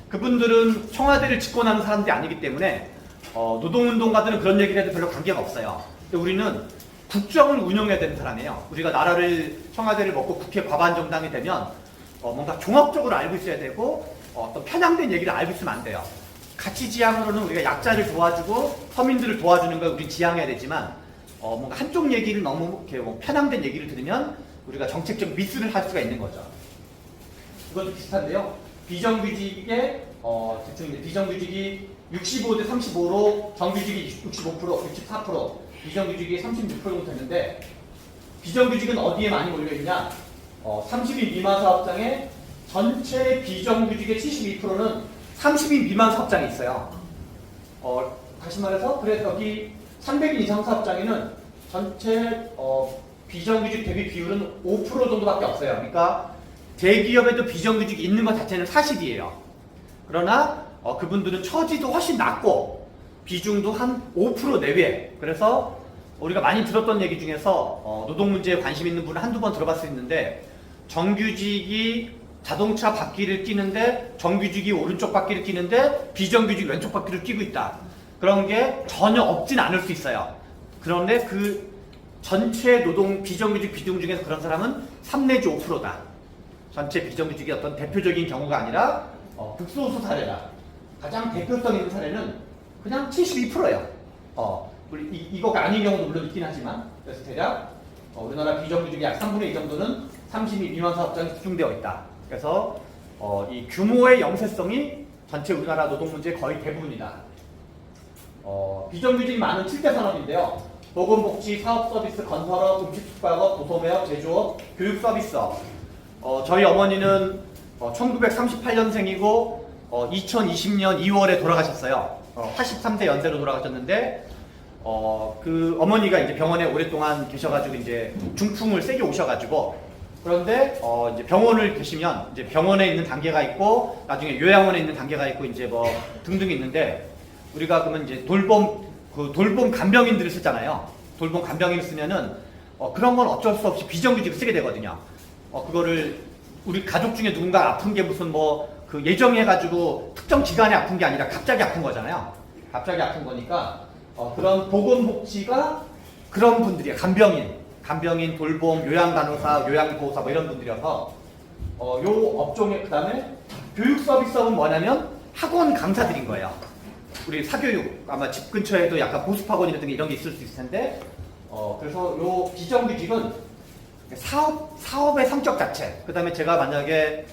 그분들은 청와대를 집권하는 사람들이 아니기 때문에 노동운동가들은 그런 얘기를 해도 별로 관계가 없어요. 근데 우리는 국정을 운영해야 되는 사람이에요. 우리가 청와대를 먹고 국회 과반 정당이 되면 뭔가 종합적으로 알고 있어야 되고 어떤 편향된 얘기를 알고 있으면 안 돼요. 가치지향으로는 우리가 약자를 도와주고 서민들을 도와주는 걸 우리 지향해야 되지만 뭔가 한쪽 얘기를 너무 이렇게 편향된 얘기를 들으면 우리가 정책적 미스를 할 수가 있는 거죠. 이것도 비슷한데요. 비정규직의 비정규직이 65대 35로 정규직이 65%, 64%, 비정규직이 36% 정도 됐는데 비정규직은 어디에 많이 몰려있냐? 30인 미만 사업장에 전체 비정규직의 72%는 30인 미만 사업장에 있어요. 다시 말해서 그래 여기 300인 이상 사업장에는 전체 비정규직 대비 비율은 5% 정도밖에 없어요. 그러니까 대기업에도 비정규직이 있는 것 자체는 사실이에요. 그러나 그분들은 처지도 훨씬 낮고 비중도 한 5% 내외. 그래서 우리가 많이 들었던 얘기 중에서 노동 문제에 관심 있는 분은 한두 번 들어봤을 수 있는데 정규직이 자동차 바퀴를 끼는데 정규직이 오른쪽 바퀴를 끼는데 비정규직이 왼쪽 바퀴를 끼고 있다. 그런 게 전혀 없진 않을 수 있어요. 그런데 그 전체 노동 비정규직 비중 중에서 그런 사람은 3 내지 5%다. 전체 비정규직의 어떤 대표적인 경우가 아니라 극소수 사례다. 가장 대표성 있는 사례는 그냥 72%예요. 이거가 아닌 경우도 물론 있긴 하지만 그래서 대략 우리나라 비정규직의 약 3분의 2 정도는 30인 미만 사업장에 집중되어 있다. 그래서 이 규모의 영세성이 전체 우리나라 노동 문제의 거의 대부분이다. 비정규직이 많은 7대 산업인데요. 보건복지, 사업서비스, 건설업, 음식숙박업, 도소매업, 제조업, 교육서비스업. 저희 어머니는 1938년생이고 2020년 2월에 돌아가셨어요. 83세 연세로 돌아가셨는데 그 어머니가 이제 병원에 오랫동안 계셔가지고 이제 중풍을 세게 오셔가지고 그런데 이제 병원을 계시면 이제 병원에 있는 단계가 있고 나중에 요양원에 있는 단계가 있고 이제 뭐 등등이 있는데 우리가 그러면 이제 돌봄 간병인들을 쓰잖아요. 돌봄 간병인을 쓰면은 그런 건 어쩔 수 없이 비정규직을 쓰게 되거든요. 그거를 우리 가족 중에 누군가 아픈 게 무슨 뭐 그 예정해가지고 특정 기간에 아픈 게 아니라 갑자기 아픈 거잖아요. 갑자기 아픈 거니까 그런 보건복지가 그런 분들이에요. 간병인, 돌봄, 요양간호사, 요양보호사 뭐 이런 분들이어서 요 업종에 그 다음에 교육 서비스업은 뭐냐면 학원 강사들인 거예요. 우리 사교육 아마 집 근처에도 약간 보습학원이라든가 이런 게 있을 수 있을 텐데 그래서 요 비정규직은 사업의 성격 자체 그 다음에 제가 만약에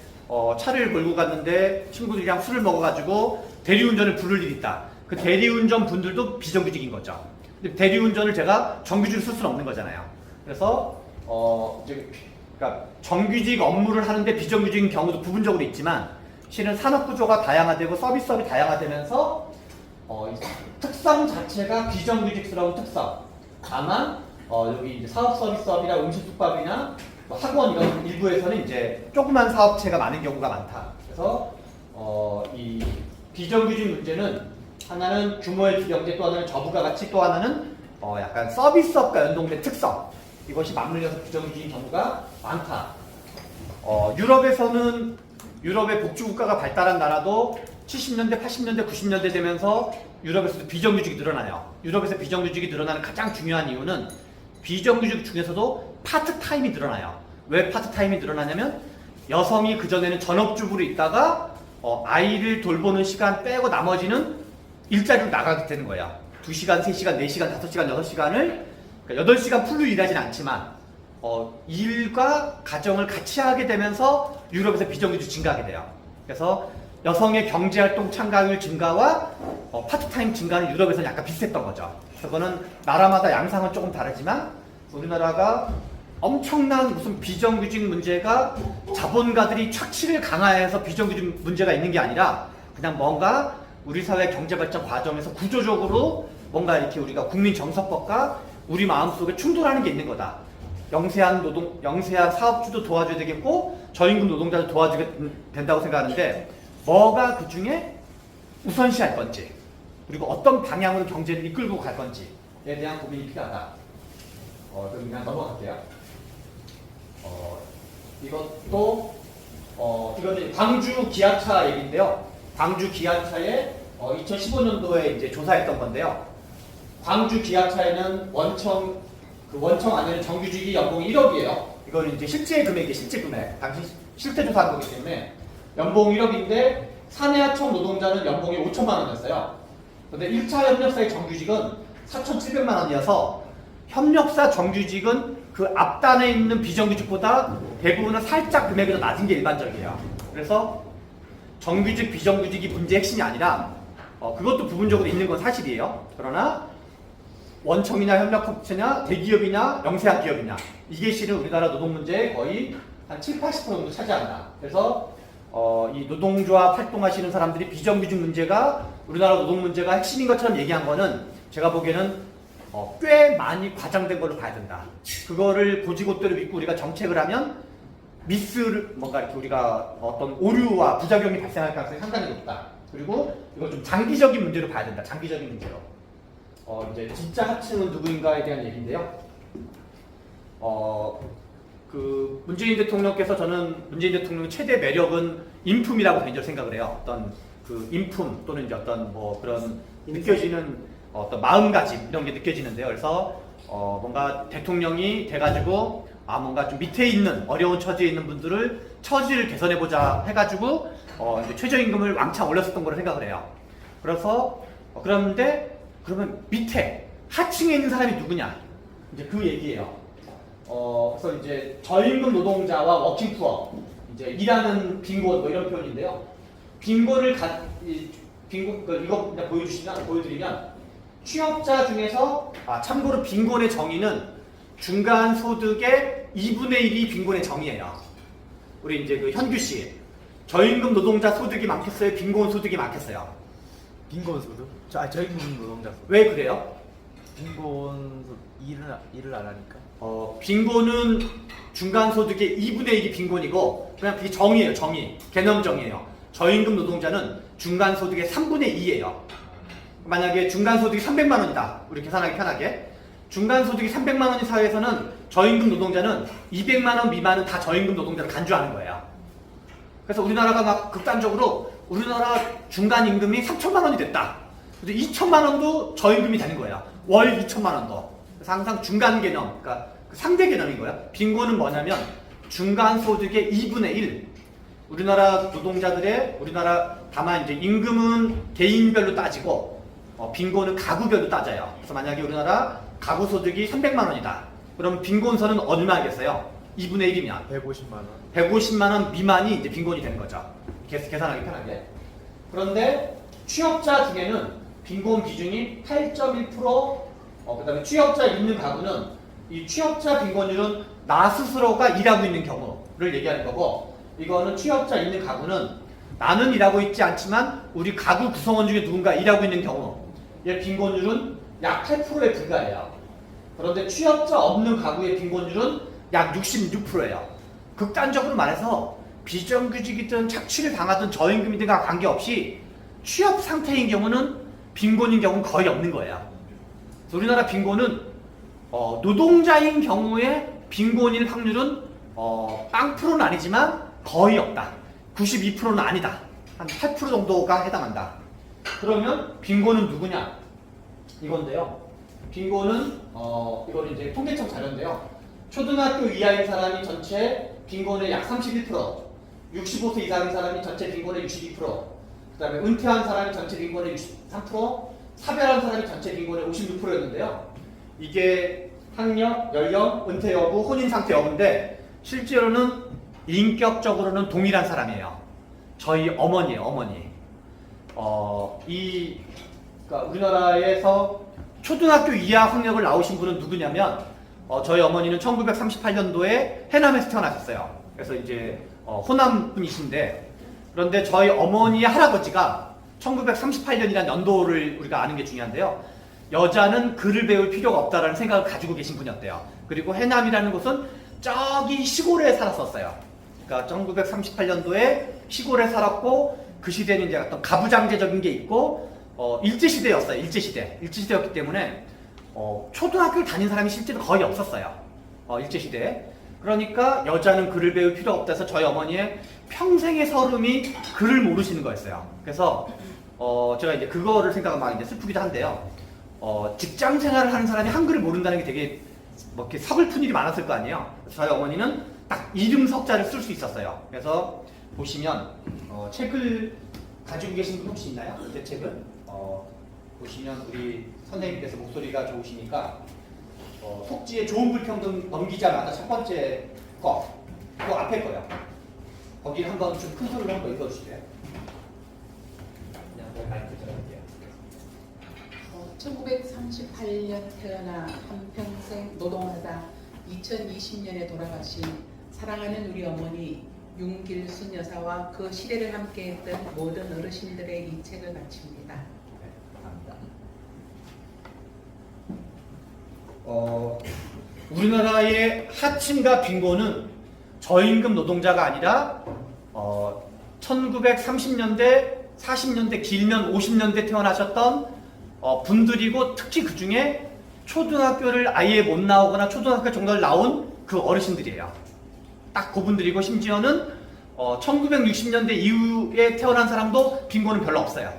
차를 몰고 갔는데 친구들이랑 술을 먹어가지고 대리운전을 부를 일이 있다. 그 대리운전 분들도 비정규직인 거죠. 근데 대리운전을 제가 정규직으로 쓸 수는 없는 거잖아요. 그래서 이제 그러니까 정규직 업무를 하는데 비정규직인 경우도 부분적으로 있지만 실은 산업 구조가 다양화되고 서비스업이 다양화되면서 특성 자체가 비정규직스러운 특성. 다만 여기 이제 사업 서비스업이나 음식숙박이나 학원 이런 일부에서는 이제 조그만 사업체가 많은 경우가 많다. 그래서 이 비정규직 문제는 하나는 규모의 비경제, 또 하나는 저부가 가치, 또 하나는 약간 서비스업과 연동된 특성. 이것이 맞물려서 비정규직인 경우가 많다. 유럽에서는 유럽의 복지국가가 발달한 나라도 70년대, 80년대, 90년대 되면서 유럽에서도 비정규직이 늘어나요. 유럽에서 비정규직이 늘어나는 가장 중요한 이유는 비정규직 중에서도 파트타임이 늘어나요. 왜 파트타임이 늘어나냐면 여성이 그전에는 전업주부로 있다가 아이를 돌보는 시간 빼고 나머지는 일자리로 나가게 되는 거예요. 2시간, 3시간, 4시간, 5시간, 6시간을 그러니까 8시간 풀로 일하진 않지만 일과 가정을 같이 하게 되면서 유럽에서 비정규직 증가하게 돼요. 그래서 여성의 경제활동 참가율 증가와 파트타임 증가는 유럽에서는 약간 비슷했던 거죠. 그거는 나라마다 양상은 조금 다르지만 우리나라가 엄청난 무슨 비정규직 문제가 자본가들이 착취를 강화해서 비정규직 문제가 있는 게 아니라 그냥 뭔가 우리 사회 경제발전 과정에서 구조적으로 뭔가 이렇게 우리가 국민정서법과 우리 마음속에 충돌하는 게 있는 거다. 영세한 사업주도 도와줘야 되겠고 저임금 노동자도 도와줘야 된다고 생각하는데 뭐가 그 중에 우선시할 건지 그리고 어떤 방향으로 경제를 이끌고 갈 건지에 대한 고민이 필요하다. 그럼 그냥 넘어갈게요. 이거는 광주 기아차 얘기인데요. 광주 기아차에 2015년도에 이제 조사했던 건데요. 광주 기아차에는 원청 안에는 정규직이 연봉이 1억이에요. 이거는 이제 실제 금액. 당시 실태 조사한 거기 때문에 연봉 1억인데 사내하청 노동자는 연봉이 5천만 원이었어요. 근데 1차 협력사의 정규직은 4,700만 원이어서 협력사 정규직은 그 앞단에 있는 비정규직보다 대부분은 살짝 금액이 더 낮은 게 일반적이에요. 그래서 정규직, 비정규직이 문제의 핵심이 아니라 그것도 부분적으로 있는 건 사실이에요. 그러나 원청이나 협력업체냐 대기업이냐 영세한 기업이냐 이게 실은 우리나라 노동 문제의 거의 한 7, 80% 정도 차지한다. 그래서 이 노동조합 활동하시는 사람들이 비정규직 문제가 우리나라 노동 문제가 핵심인 것처럼 얘기한 거는 제가 보기에는 꽤 많이 과장된 걸로 봐야 된다. 그거를 고지고대로 믿고 우리가 정책을 하면 미스를 뭔가 이렇게 우리가 어떤 오류와 부작용이 발생할 가능성이 상당히 높다. 그리고 이걸 좀 장기적인 문제로 봐야 된다. 장기적인 문제로. 이제 진짜 하층은 누구인가에 대한 얘기인데요. 그 문재인 대통령께서 저는 문재인 대통령의 최대 매력은 인품이라고 개인적으로 생각을 해요. 어떤 그 인품 또는 이제 어떤 뭐 그런 느껴지는 어떤 마음가짐 이런 게 느껴지는데요. 그래서 뭔가 대통령이 돼가지고 뭔가 좀 밑에 있는 어려운 처지에 있는 분들을 처지를 개선해보자 해가지고 이제 최저임금을 왕창 올렸었던 거로 생각을 해요. 그래서 그런데 그러면 밑에 하층에 있는 사람이 누구냐? 이제 그 얘기예요. 그래서 이제 저임금 노동자와 워킹푸어, 이제 일하는 빈곤 뭐 이런 표현인데요. 빈곤을 이거 그냥 보여드리면 취업자 중에서 참고로 빈곤의 정의는 중간 소득의 2분의 1이 빈곤의 정의예요. 우리 이제 그 현규 씨, 저임금 노동자 소득이 많겠어요? 빈곤 소득이 많겠어요? 빈곤 소득? 저임금 노동자 소득. 왜 그래요? 빈곤 일을 안 하니까. 빈곤은 중간 소득의 2분의 1이 빈곤이고 그냥 그게 정의예요. 정의. 개념 정의예요. 저임금 노동자는 중간 소득의 3분의 2예요. 만약에 중간 소득이 300만 원이다. 우리 계산하기 편하게. 중간 소득이 300만 원인 사회에서는 저임금 노동자는 200만 원 미만은 다 저임금 노동자를 간주하는 거예요. 그래서 우리나라가 막 극단적으로 우리나라 중간 임금이 3천만 원이 됐다. 근데 2천만 원도 저임금이 되는 거야. 월 2천만 원도. 그래서 항상 중간 개념, 그러니까 상대 개념인 거야. 빈곤은 뭐냐면 중간 소득의 2분의 1. 우리나라 다만 이제 임금은 개인별로 따지고 빈곤은 가구별로 따져요. 그래서 만약에 우리나라 가구 소득이 300만 원이다. 그럼 빈곤선은 얼마겠어요? 2분의 1이면 150만 원. 150만 원 미만이 이제 빈곤이 되는 거죠. 계산하기 편하게. 그런데 취업자 중에는 빈곤 비중이 8.1%, 그다음에 취업자 있는 가구는 이 취업자 빈곤율은 나 스스로가 일하고 있는 경우를 얘기하는 거고, 이거는 취업자 있는 가구는 나는 일하고 있지 않지만 우리 가구 구성원 중에 누군가 일하고 있는 경우, 얘 빈곤율은 약 8%에 불과해요. 그런데 취업자 없는 가구의 빈곤율은 약 66%예요. 극단적으로 말해서 비정규직이든 착취를 당하든 저임금이든가 관계없이 취업 상태인 경우는 빈곤인 경우는 거의 없는 거예요. 그래서 우리나라 빈곤은 노동자인 경우에 빈곤일 확률은 빵프로는 아니지만 거의 없다. 92%는 아니다. 한 8% 정도가 해당한다. 그러면 빈곤은 누구냐? 이건데요. 빈곤은 이거는 이제 통계청 자료인데요. 초등학교 이하인 사람이 전체 빈곤의 약 31%, 65세 이상인 사람이 전체 빈곤의 62%, 그 다음에 은퇴한 사람이 전체 빈곤의 63%, 사별한 사람이 전체 빈곤의 56%였는데요. 이게 학력, 연령, 은퇴 여부, 혼인 상태 여부인데 실제로는 인격적으로는 동일한 사람이에요. 저희 어머니예요, 어머니. 그러니까 우리나라에서 초등학교 이하 학력을 나오신 분은 누구냐면 저희 어머니는 1938년도에 해남에서 태어나셨어요. 그래서 이제 호남 분이신데, 그런데 저희 어머니의 할아버지가 1938년이라는 연도를 우리가 아는 게 중요한데요. 여자는 글을 배울 필요가 없다라는 생각을 가지고 계신 분이었대요. 그리고 해남이라는 곳은 저기 시골에 살았었어요. 그러니까 1938년도에 시골에 살았고, 그 시대는 이제 어떤 가부장제적인 게 있고 일제시대였어요. 일제시대였기 때문에 초등학교를 다닌 사람이 실제로 거의 없었어요. 일제시대에. 그러니까 여자는 글을 배울 필요가 없다 해서 저희 어머니의 평생의 서름이 글을 모르시는 거였어요. 그래서 제가 이제 그거를 생각하면 막 이제 슬프기도 한데요. 직장 생활을 하는 사람이 한글을 모른다는 게 되게 뭐 이렇게 서글픈 일이 많았을 거 아니에요. 저희 어머니는 딱 이름 석자를 쓸 수 있었어요. 그래서 보시면 책을 가지고 계신 분 혹시 있나요? 이 책을 보시면 우리 선생님께서 목소리가 좋으시니까 속지에 좋은 불평등 넘기자마자 첫 번째 거, 그 앞에 거요. 거기 한번 좀 큰 소리로 한번 읽어주실래요? 그냥 마이크 전할게요. 1938년 태어나 한평생 노동하다 2020년에 돌아가신 사랑하는 우리 어머니 윤길순 여사와 그 시대를 함께했던 모든 어르신들의 이 책을 바칩니다. 우리나라의 하층과 빈곤은 저임금 노동자가 아니라 1930년대, 40년대, 길면 50년대 태어나셨던 분들이고, 특히 그 중에 초등학교를 아예 못 나오거나 초등학교 정도를 나온 그 어르신들이에요. 딱 그분들이고, 심지어는 1960년대 이후에 태어난 사람도 빈곤은 별로 없어요.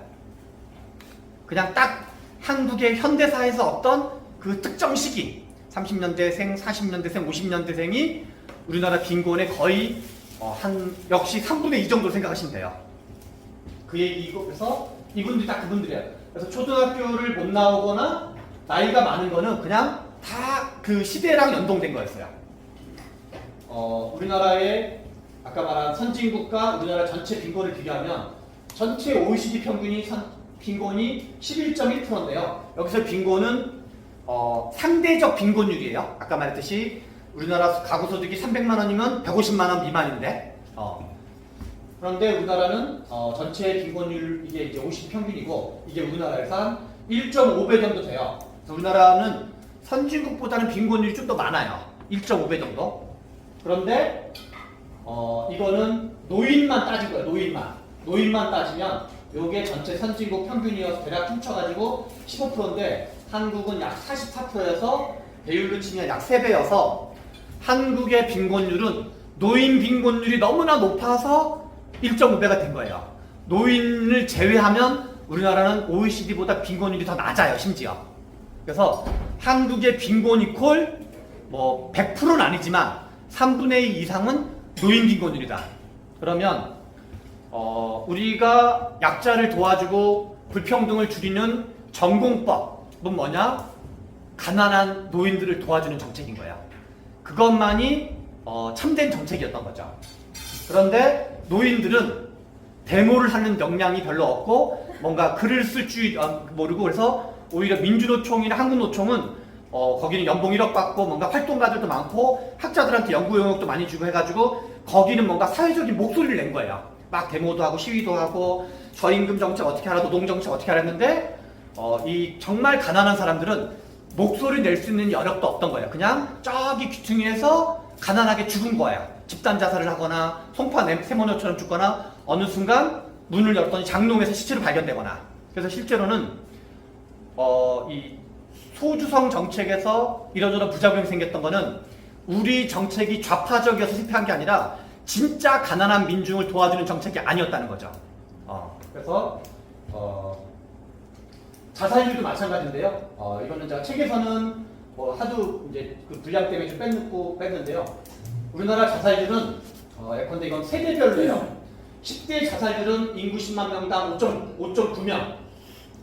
그냥 딱 한국의 현대사에서 어떤 그 특정 시기, 30년대생, 40년대생, 50년대생이 우리나라 빈곤의 거의 역시 3분의 2 정도 생각하시면 돼요. 그 얘기고, 그래서 이분들이 다 그분들이에요. 그래서 초등학교를 못 나오거나 나이가 많은 거는 그냥 다 그 시대랑 연동된 거였어요. 우리나라의 아까 말한 선진국과 우리나라 전체 빈곤을 비교하면 전체 OECD 빈곤이 11.1%인데요. 여기서 빈곤은 상대적 빈곤율이에요. 아까 말했듯이 우리나라 가구 소득이 300만 원이면 150만 원 미만인데, 그런데 우리나라는 전체 빈곤율 이게 이제 OECD 평균이고, 이게 우리나라에서 한 1.5배 정도 돼요. 그래서 우리나라는 선진국보다는 빈곤율이 좀 더 많아요. 1.5배 정도. 그런데 이거는 노인만 따진 거예요. 노인만 따지면 요게 전체 선진국 평균이어서 대략 훔쳐가지고 15%인데 한국은 약 44%여서 배율로 치면 약 3배여서 한국의 빈곤율은 노인 빈곤율이 너무나 높아서 1.5배가 된 거예요. 노인을 제외하면 우리나라는 OECD보다 빈곤율이 더 낮아요, 심지어. 그래서 한국의 빈곤 이퀄 뭐 100%는 아니지만 3분의 2 이상은 노인 빈곤율이다. 그러면 우리가 약자를 도와주고 불평등을 줄이는 전공법은 뭐냐? 가난한 노인들을 도와주는 정책인 거야. 그것만이 참된 정책이었던 거죠. 그런데 노인들은 데모를 하는 역량이 별로 없고 뭔가 글을 쓸 줄 모르고, 그래서 오히려 민주노총이나 한국노총은 거기는 연봉 1억 받고 뭔가 활동가들도 많고 학자들한테 연구 용역도 많이 주고 해가지고 거기는 뭔가 사회적인 목소리를 낸 거예요. 막 데모도 하고 시위도 하고 저임금 정책 어떻게 하라, 노동 정책 어떻게 하라 했는데 이 정말 가난한 사람들은 목소리 낼 수 있는 여력도 없던 거예요. 그냥 저기 귀퉁이에서 가난하게 죽은 거예요. 집단 자살을 하거나 송파 세모녀처럼 죽거나 어느 순간 문을 열었더니 장롱에서 시체로 발견되거나. 그래서 실제로는 이 소주성 정책에서 이런저런 부작용이 생겼던 거는 우리 정책이 좌파적이어서 실패한 게 아니라 진짜 가난한 민중을 도와주는 정책이 아니었다는 거죠. 그래서 자살률도 마찬가지인데요. 이거는 제가 책에서는 뭐 하도 이제 그 분량 때문에 좀 뺐는데요. 우리나라 자살률은 예컨대 이건 세대별로예요. 10대 자살률은 인구 10만 명당 5.9명,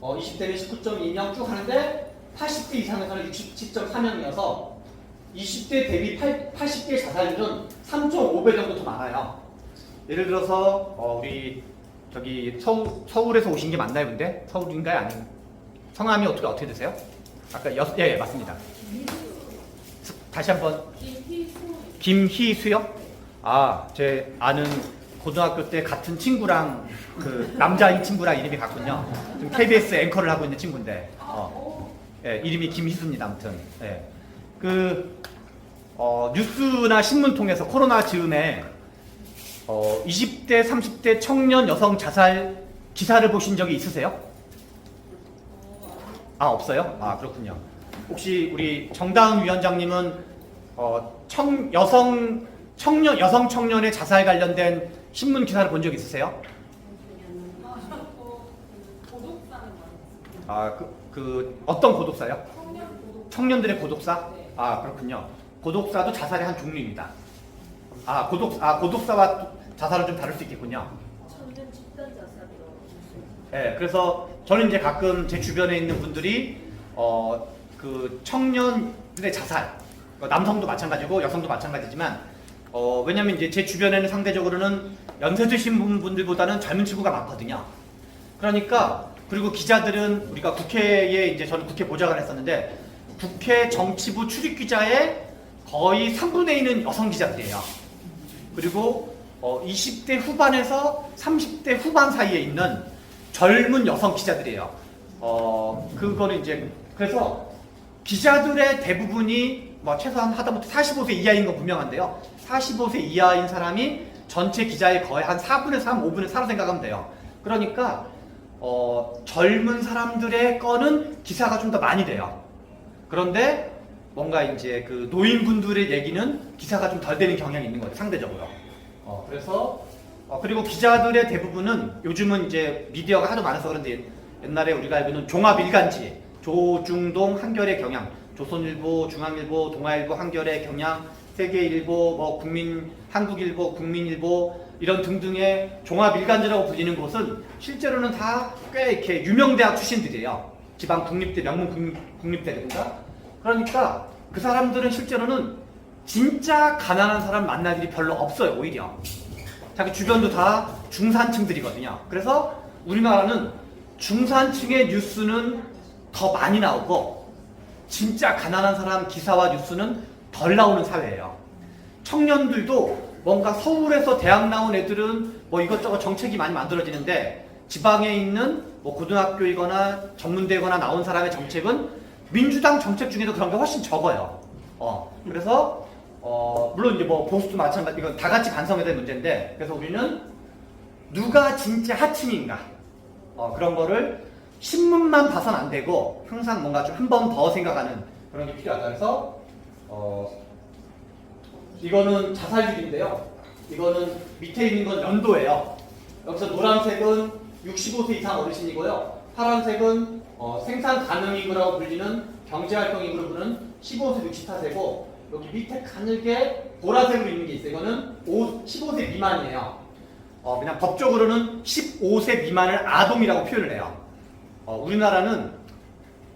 20대는 19.2명 쭉 하는데 80대 이상에서는 67.4명이어서 20대 대비 80대 자살률은 3.5배 정도 더 많아요. 예를 들어서 우리 저기 서울에서 오신 게 맞나요, 근데? 서울인가요, 아니면 성함이 어떻게 되세요? 아까 예, 맞습니다. 다시 한번. 김희수요? 제 아는 고등학교 때 같은 친구랑 그 남자인 친구랑 이름이 같군요. 지금 KBS 앵커를 하고 있는 친구인데, 예, 이름이 김희수입니다. 아무튼, 예. 뉴스나 신문 통해서 코로나 즈음에 20대, 30대 청년 여성 자살 기사를 보신 적이 있으세요? 없어요? 그렇군요. 혹시 우리 정다은 위원장님은 여성 청년의 자살 관련된 신문 기사를 본 적 있으세요? 어떤 고독사요? 청년들의 고독사? 그렇군요. 고독사도 자살의 한 종류입니다. 고독사와 자살은 좀 다를 수 있겠군요. 청년 집단 자살이라고. 네, 그래서 저는 이제 가끔 제 주변에 있는 분들이 그 청년들의 자살, 남성도 마찬가지고 여성도 마찬가지지만 왜냐면 이제 제 주변에는 상대적으로는 연세 드신 분들보다는 젊은 친구가 많거든요. 그러니까 그리고 기자들은 우리가 국회에 이제 저는 국회 보좌관 했었는데 국회 정치부 출입 기자의 거의 3분의 1은 여성 기자들이에요. 그리고 20대 후반에서 30대 후반 사이에 있는 젊은 여성 기자들이에요. 그거는 이제 그래서 기자들의 대부분이 뭐 최소한 하다못해 45세 이하인 건 분명한데요. 45세 이하인 사람이 전체 기자의 거의 한 4분의 3, 5분의 4로 생각하면 돼요. 그러니까 젊은 사람들의 거는 기사가 좀 더 많이 돼요. 그런데 뭔가 이제 그 노인분들의 얘기는 기사가 좀 덜 되는 경향이 있는 거죠, 상대적으로. 그래서 그리고 기자들의 대부분은 요즘은 이제 미디어가 하도 많아서 그런데 옛날에 우리가 알고는 종합 일간지, 조중동 한겨레 경향, 조선일보, 중앙일보, 동아일보, 한겨레 경향, 세계일보, 뭐 한국일보, 국민일보 이런 등등의 종합 일간지라고 불리는 곳은 실제로는 다 꽤 이렇게 유명대학 출신들이에요. 지방 국립대, 명문 국립대들인가? 그러니까 그 사람들은 실제로는 진짜 가난한 사람 만날 일이 별로 없어요, 오히려. 자기 주변도 다 중산층들이거든요. 그래서 우리나라는 중산층의 뉴스는 더 많이 나오고 진짜 가난한 사람 기사와 뉴스는 덜 나오는 사회예요. 청년들도 뭔가 서울에서 대학 나온 애들은 뭐 이것저것 정책이 많이 만들어지는데 지방에 있는 뭐 고등학교이거나 전문대거나 나온 사람의 정책은 민주당 정책 중에도 그런 게 훨씬 적어요. 그래서 물론 이제 뭐 보수도 마찬가지, 이건 다 같이 반성해야 될 문제인데, 그래서 우리는 누가 진짜 하층인가 그런 거를 신문만 봐선 안 되고 항상 뭔가 좀 한 번 더 생각하는 그런 게 필요하다. 그래서 이거는 자살률인데요. 이거는 밑에 있는 건 연도예요. 여기서 노란색은 65세 이상 어르신이고요. 파란색은 생산 가능인구라고 불리는 경제활동인구로 부르는 15세 64세고, 여기 밑에 가늘게 보라색으로 있는 게 있어요. 이거는 15세 미만이에요. 그냥 법적으로는 15세 미만을 아동이라고 표현을 해요. 우리나라는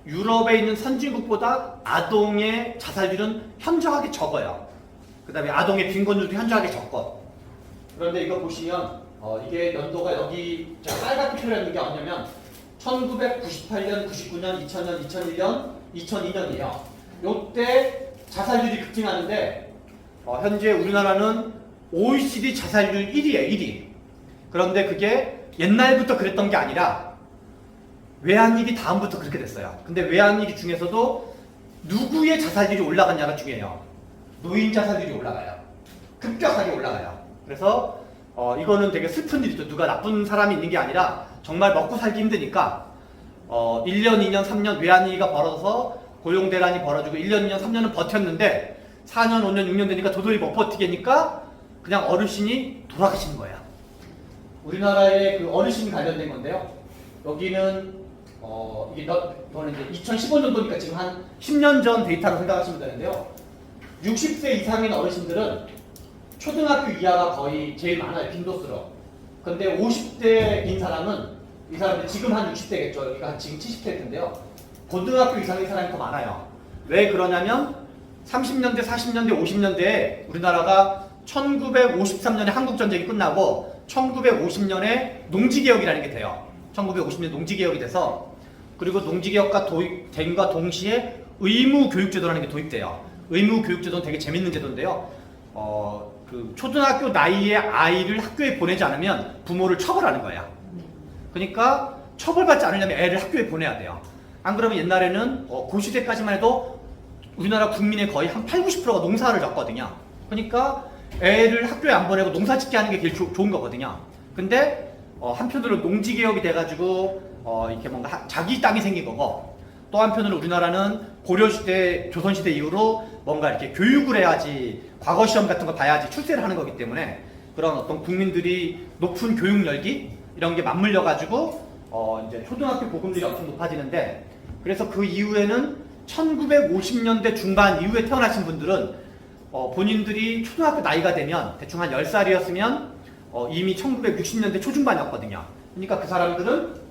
유럽에 있는 선진국보다 아동의 자살률은 현저하게 적어요. 그 다음에 아동의 빈곤율도 현저하게 적고. 그런데 이거 보시면 이게 연도가 여기 빨갛게 표현하는 게 뭐냐면 1998년, 99년, 2000년, 2001년, 2002년이에요. 요때 자살률이 급증하는데 현재 우리나라는 OECD 자살률 1위예요. 1위. 그런데 그게 옛날부터 그랬던 게 아니라 외환위기 다음부터 그렇게 됐어요. 근데 외환위기 중에서도 누구의 자살률이 올라갔냐가 중요해요. 노인 자살률이 올라가요. 급격하게 올라가요. 그래서 이거는 되게 슬픈 일이죠. 누가 나쁜 사람이 있는 게 아니라 정말 먹고 살기 힘드니까 1년, 2년, 3년 외환위기가 벌어서 고용대란이 벌어지고 1년, 2년, 3년은 버텼는데 4년, 5년, 6년 되니까 도저히 못 버티겠니까 그냥 어르신이 돌아가시는 거예요. 우리나라의 그 어르신 관련된 건데요. 여기는 이거는 이제 2015년도니까 지금 한 10년 전 데이터로 생각하시면 되는데요. 60세 이상인 어르신들은 초등학교 이하가 거의 제일 많아요, 빈도수로. 근데 50대인 사람은, 이 사람들 지금 한 60대겠죠. 여기가 지금 70대일 텐데요. 고등학교 이상인 사람이 더 많아요. 왜 그러냐면 30년대, 40년대, 50년대에 우리나라가 1953년에 한국전쟁이 끝나고 1950년에 농지개혁이라는 게 돼요. 1950년 농지개혁이 돼서, 그리고 농지개혁과 도입됨과 동시에 의무교육제도라는 게 도입돼요. 의무교육제도는 되게 재밌는 제도인데요. 그 초등학교 나이의 아이를 학교에 보내지 않으면 부모를 처벌하는 거야. 그러니까 처벌받지 않으려면 애를 학교에 보내야 돼요. 안 그러면 옛날에는 그 시대까지만 해도 우리나라 국민의 거의 한 80~90%가 농사를 졌거든요. 그러니까 애를 학교에 안 보내고 농사 짓게 하는 게 제일 좋은 거거든요. 근데 한편으로 농지개혁이 돼가지고 이렇게 뭔가 자기 땅이 생긴 거고, 또 한편으로 우리나라는 고려시대, 조선시대 이후로 뭔가 이렇게 교육을 해야지, 과거 시험 같은 거 봐야지 출세를 하는 거기 때문에 그런 어떤 국민들이 높은 교육 열기 이런 게 맞물려 가지고 이제 초등학교 보급률이 엄청 높아지는데, 그래서 그 이후에는 1950년대 중반 이후에 태어나신 분들은 본인들이 초등학교 나이가 되면 대충 한 10살이었으면 이미 1960년대 초중반이었거든요. 그러니까 그 사람들은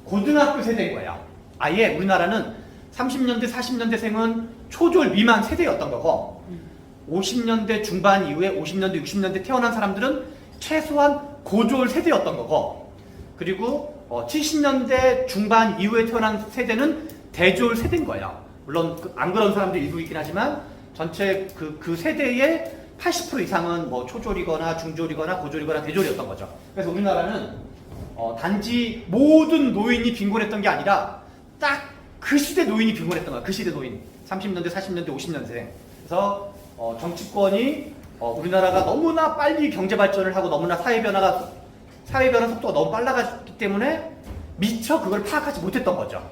고등학교 세대인 거예요. 아예 우리나라는 30년대, 40년대생은 초졸 미만 세대였던 거고, 50년대 중반 이후에 50년대, 60년대 태어난 사람들은 최소한 고졸 세대였던 거고, 그리고 70년대 중반 이후에 태어난 세대는 대졸 세대인 거예요. 물론 안 그런 사람들이 일부 있긴 하지만 전체 그 세대의 80% 이상은 뭐 초졸이거나 중졸이거나 고졸이거나 대졸이었던 거죠. 그래서 우리나라는 단지 모든 노인이 빈곤했던 게 아니라 딱 그 시대 노인이 빈곤했던 거야. 그 시대 노인. 30년대, 40년대, 50년생. 그래서 정치권이 우리나라가 너무나 빨리 경제 발전을 하고 너무나 사회 변화 속도가 너무 빨라갔기 때문에 미처 그걸 파악하지 못했던 거죠.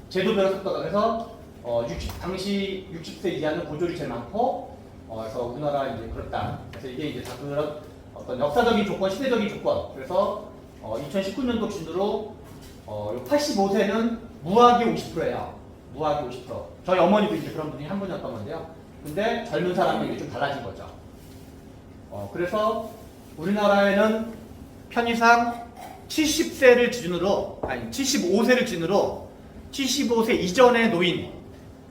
제도 변화 속도가. 그래서 당시 60세 이하는 고졸이 제일 많고, 그래서 우리나라 이제 그렇다. 그래서 이게 이제 다 그런 어떤 역사적인 조건, 시대적인 조건. 그래서 2019년도 기준으로 85세는 무학이 50%예요. 무학이 50%. 저희 어머니도 이제 그런 분이 한 분이었던 건데요. 근데 젊은 사람이 좀 달라진 거죠. 그래서 우리나라에는 편의상 70세를 기준으로, 아니 75세를 기준으로 75세 이전의 노인,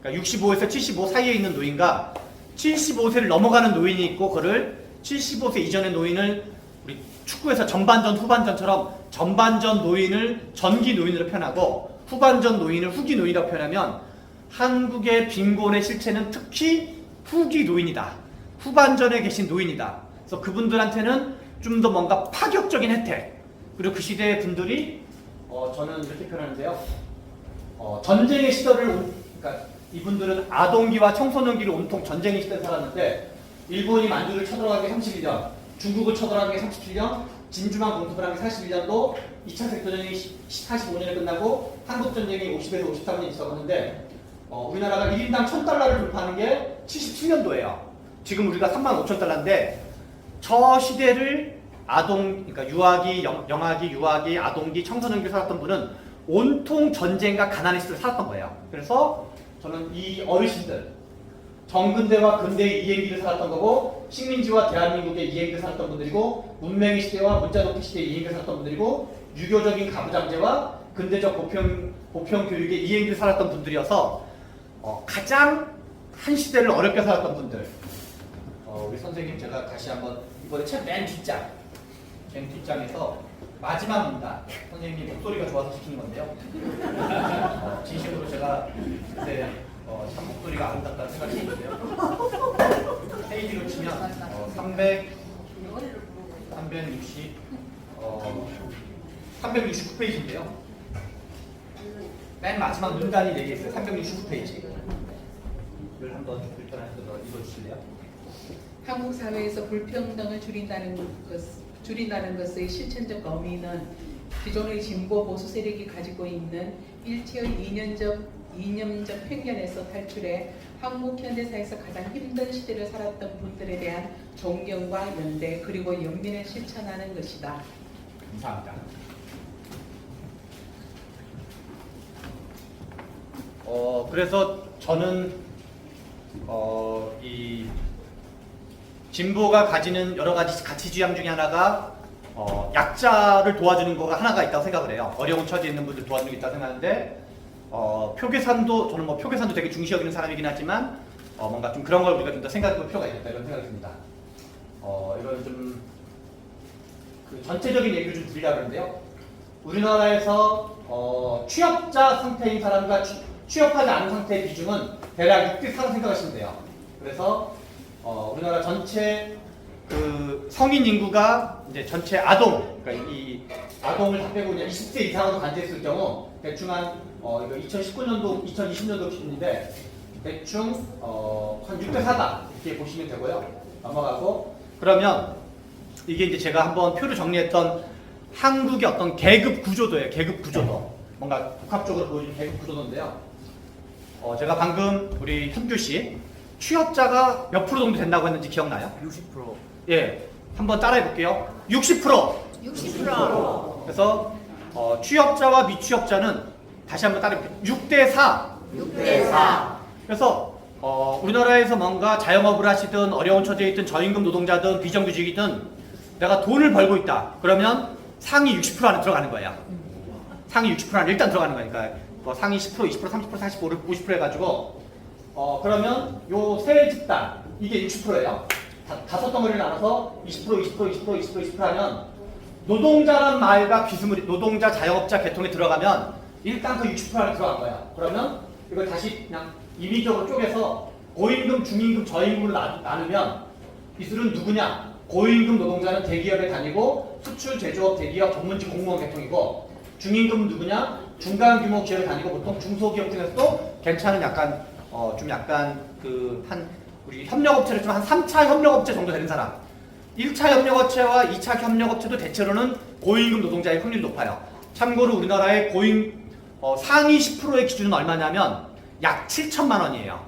그러니까 65에서 75 사이에 있는 노인과 75세를 넘어가는 노인이 있고, 그를 75세 이전의 노인을 우리 축구에서 전반전, 후반전처럼 전반전 노인을 전기 노인으로 표현하고 후반전 노인을 후기 노인이라고 표현하면, 한국의 빈곤의 실체는 특히 후기 노인이다. 후반전에 계신 노인이다. 그래서 그분들한테는 좀 더 뭔가 파격적인 혜택, 그리고 그 시대의 분들이 저는 이렇게 표현하는데요. 전쟁의 시절을, 그러니까 이분들은 아동기와 청소년기를 온통 전쟁의 시대에 살았는데, 일본이 만주를 쳐들어가기 31년, 중국을 쳐들어가기 37년, 진주만 공습을 하기 41년도, 2차 세계대전이 45년에 끝나고 한국전쟁이 50에서 53년이 있었는데, 우리나라가 1인당 1,000달러를 돌파하는 게 77년도예요. 지금 우리가 35,000달러인데, 저 시대를 그러니까 유아기, 영아기, 유아기, 아동기, 청소년기 살았던 분은 온통 전쟁과 가난의 시대를 살았던 거예요. 그래서 저는 이 어르신들, 정근대와 근대의 이행기를 살았던 거고, 식민지와 대한민국의 이행기를 살았던 분들이고, 문명의 시대와 문자독기 시대의 이행기를 살았던 분들이고, 유교적인 가부장제와 근대적 보편 교육의 이행기를 살았던 분들이어서 가장 한 시대를 어렵게 살았던 분들. 우리 선생님 제가 다시 한번 이번에 책 맨 뒷장에서 마지막입니다. 선생님이 목소리가 좋아서 시키는 건데요. 진심으로 제가 그때 참 목소리가 아름답다는 생각이 드는데요. 페이지로 치면 369페이지인데요. 맨 마지막 문단이 4개 있어요. 369페이지. 이걸 한번 불편해서 읽어주실래요? 한국 사회에서 불평등을 줄인다는 것의 실천적 의미는 기존의 진보 보수 세력이 가지고 있는 일체의 이념적 편견에서 탈출해 한국 현대사에서 가장 힘든 시대를 살았던 분들에 대한 존경과 연대, 그리고 연민을 실천하는 것이다. 감사합니다. 그래서 저는 이 진보가 가지는 여러 가지 가치주의 중에 하나가 약자를 도와주는 거가 하나가 있다고 생각을 해요. 어려운 처지에 있는 분들 도와주는 게 있다고 생각하는데, 표계산도, 저는 뭐 표계산도 되게 중시 여기는 사람이긴 하지만 뭔가 좀 그런 걸 우리가 좀 더 생각해볼 필요가 있겠다, 이런 생각이 듭니다. 이런 좀 그 전체적인 얘기를 좀 드리려고 하는데요. 우리나라에서 취업자 상태인 사람과 취업하지 않은 상태의 비중은 대략 6대4로 생각하시면 돼요. 그래서 우리나라 전체 그 성인 인구가 이제 전체 아동, 그러니까 이 아동을 다 빼고 그냥 20세 이상으로 간주했을 경우 대충 한 이거 2019년도, 2020년도 기준인데 대충 한 6대4다 이렇게 보시면 되고요. 넘어가고, 그러면 이게 이제 제가 한번 표를 정리했던 한국의 어떤 계급 구조도예요. 계급 구조도. 뭔가 복합적으로 보여주는 계급 구조도인데요. 제가 방금 우리 현규 씨 취업자가 몇 프로 정도 된다고 했는지 기억나요? 60%. 예, 한번 따라해 볼게요. 60%. 60%. 그래서 취업자와 미취업자는 다시 한번 따라해 볼게요. 6대4. 6대4. 그래서 우리나라에서 뭔가 자영업을 하시든 어려운 처지에 있든 저임금 노동자든 비정규직이든 내가 돈을 벌고 있다. 그러면 상위 60% 안에 들어가는 거예요. 상위 60% 안에 일단 들어가는 거니까 상위 10%, 20%, 30%, 40%, 50% 해가지고 그러면 요 세 집단 이게 60%예요. 다섯 덩어리를 나눠서 20%, 20%, 20% 하면 노동자란 말과 비스무리 노동자, 자영업자 계통에 들어가면 일단 그 60% 안에 들어간 거야. 그러면 이걸 다시 그냥 임의적으로 쪼개서 고임금, 중임금, 저임금으로 나누면 이들은 누구냐? 고임금 노동자는 대기업에 다니고 수출, 제조업, 대기업, 전문직 공무원 계통이고, 중임금은 누구냐? 중간 규모 기업에 다니고 보통 중소기업 중에서도 괜찮은 약간 좀 약간 그 한 우리 협력업체를 좀 한 3차 협력업체 정도 되는 사람. 1차 협력업체와 2차 협력업체도 대체로는 고임금 노동자의 확률이 높아요. 참고로 우리나라의 상위 10%의 기준은 얼마냐면 약 7천만 원이에요.